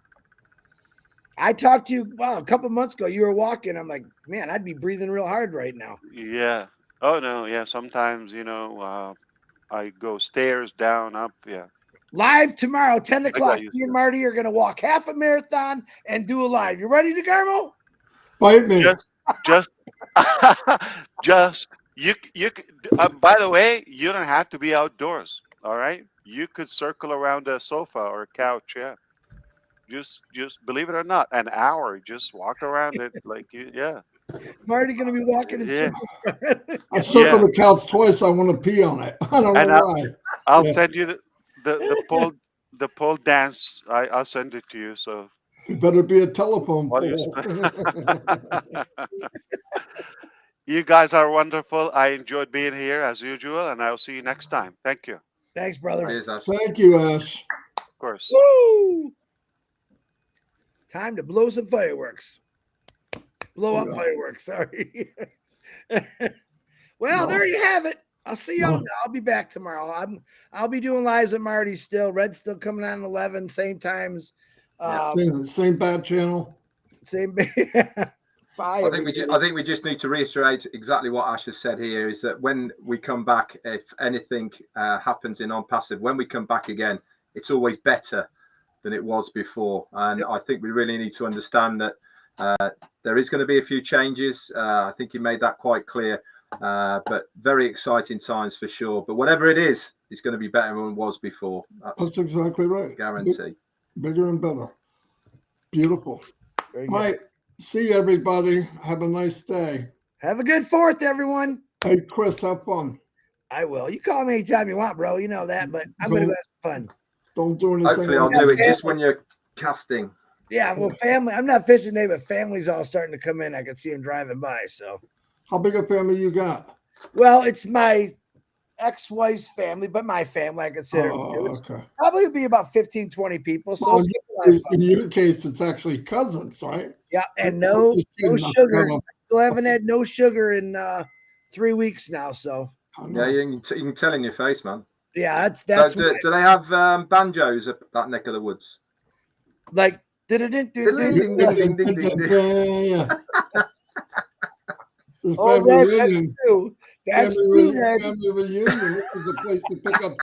I talked to you a couple months ago. You were walking. I'm like, man, I'd be breathing real hard right now. yeah. Oh no, yeah. Sometimes I go stairs, down, up. Yeah. Live tomorrow, 10 o'clock. used Me and to. Marty are going to walk half a marathon and do a live. You ready to Garmo? Bite me. Just you. By the way, you don't have to be outdoors. All right. You could circle around a sofa or a couch. Yeah. Just believe it or not, an hour. Just walk around it yeah. Marty going to be walking in Yeah. circles. I circled the couch twice. I want to pee on it. I don't know why. I'll Yeah. send you the pole dance. I'll send it to you. So It better be a telephone while you pole. You guys are wonderful. I enjoyed being here as usual, and I'll see you next time. Thank you. Thanks, brother. Cheers, Ash. Thank you, Ash. Of course. Woo! Time to blow some fireworks. Blow up fireworks. Sorry. Well, there you have it. I'll see you. I'll be back tomorrow. I'll be doing lives at Marty still. Red's still coming on 11, same times. Same bat channel. Same. Bye. I think we just need to reiterate exactly what Ash has said here, is that when we come back, if anything happens in Onpassive, when we come back again, it's always better than it was before. And I think we really need to understand that there is going to be a few changes. I think he made that quite clear. But very exciting times for sure. But whatever it is, it's going to be better than it was before. That's exactly right. Guarantee. Bigger and better. Beautiful. Very good. Right. See everybody. Have a nice day. Have a good 4th, everyone. Hey, Chris, have fun. I will. You call me anytime you want, bro. You know that, but I'm going to go have some fun. Don't do anything. Hopefully I'll do it just when you're casting. Yeah, well, family. I'm not fishing today, but family's all starting to come in. I can see them driving by. So, How big a family you got? well, it's my ex-wife's family, but my family, I consider. Oh, It's okay. probably be about 15, 20 people. So, Well, it's gonna be a lot of fun. in your case, it's actually cousins, right? Yeah, and no sugar. I Still haven't had no sugar in 3 weeks now. So, know. Yeah, you can tell in your face, man. yeah, that's So do they have banjos at that neck of the woods? like. Ding, ding, ding, ding, ding, ding, ding. Yeah. This Oh, family that's reunion. true. That's Family true, Ed. family reunion. This is a place to pick up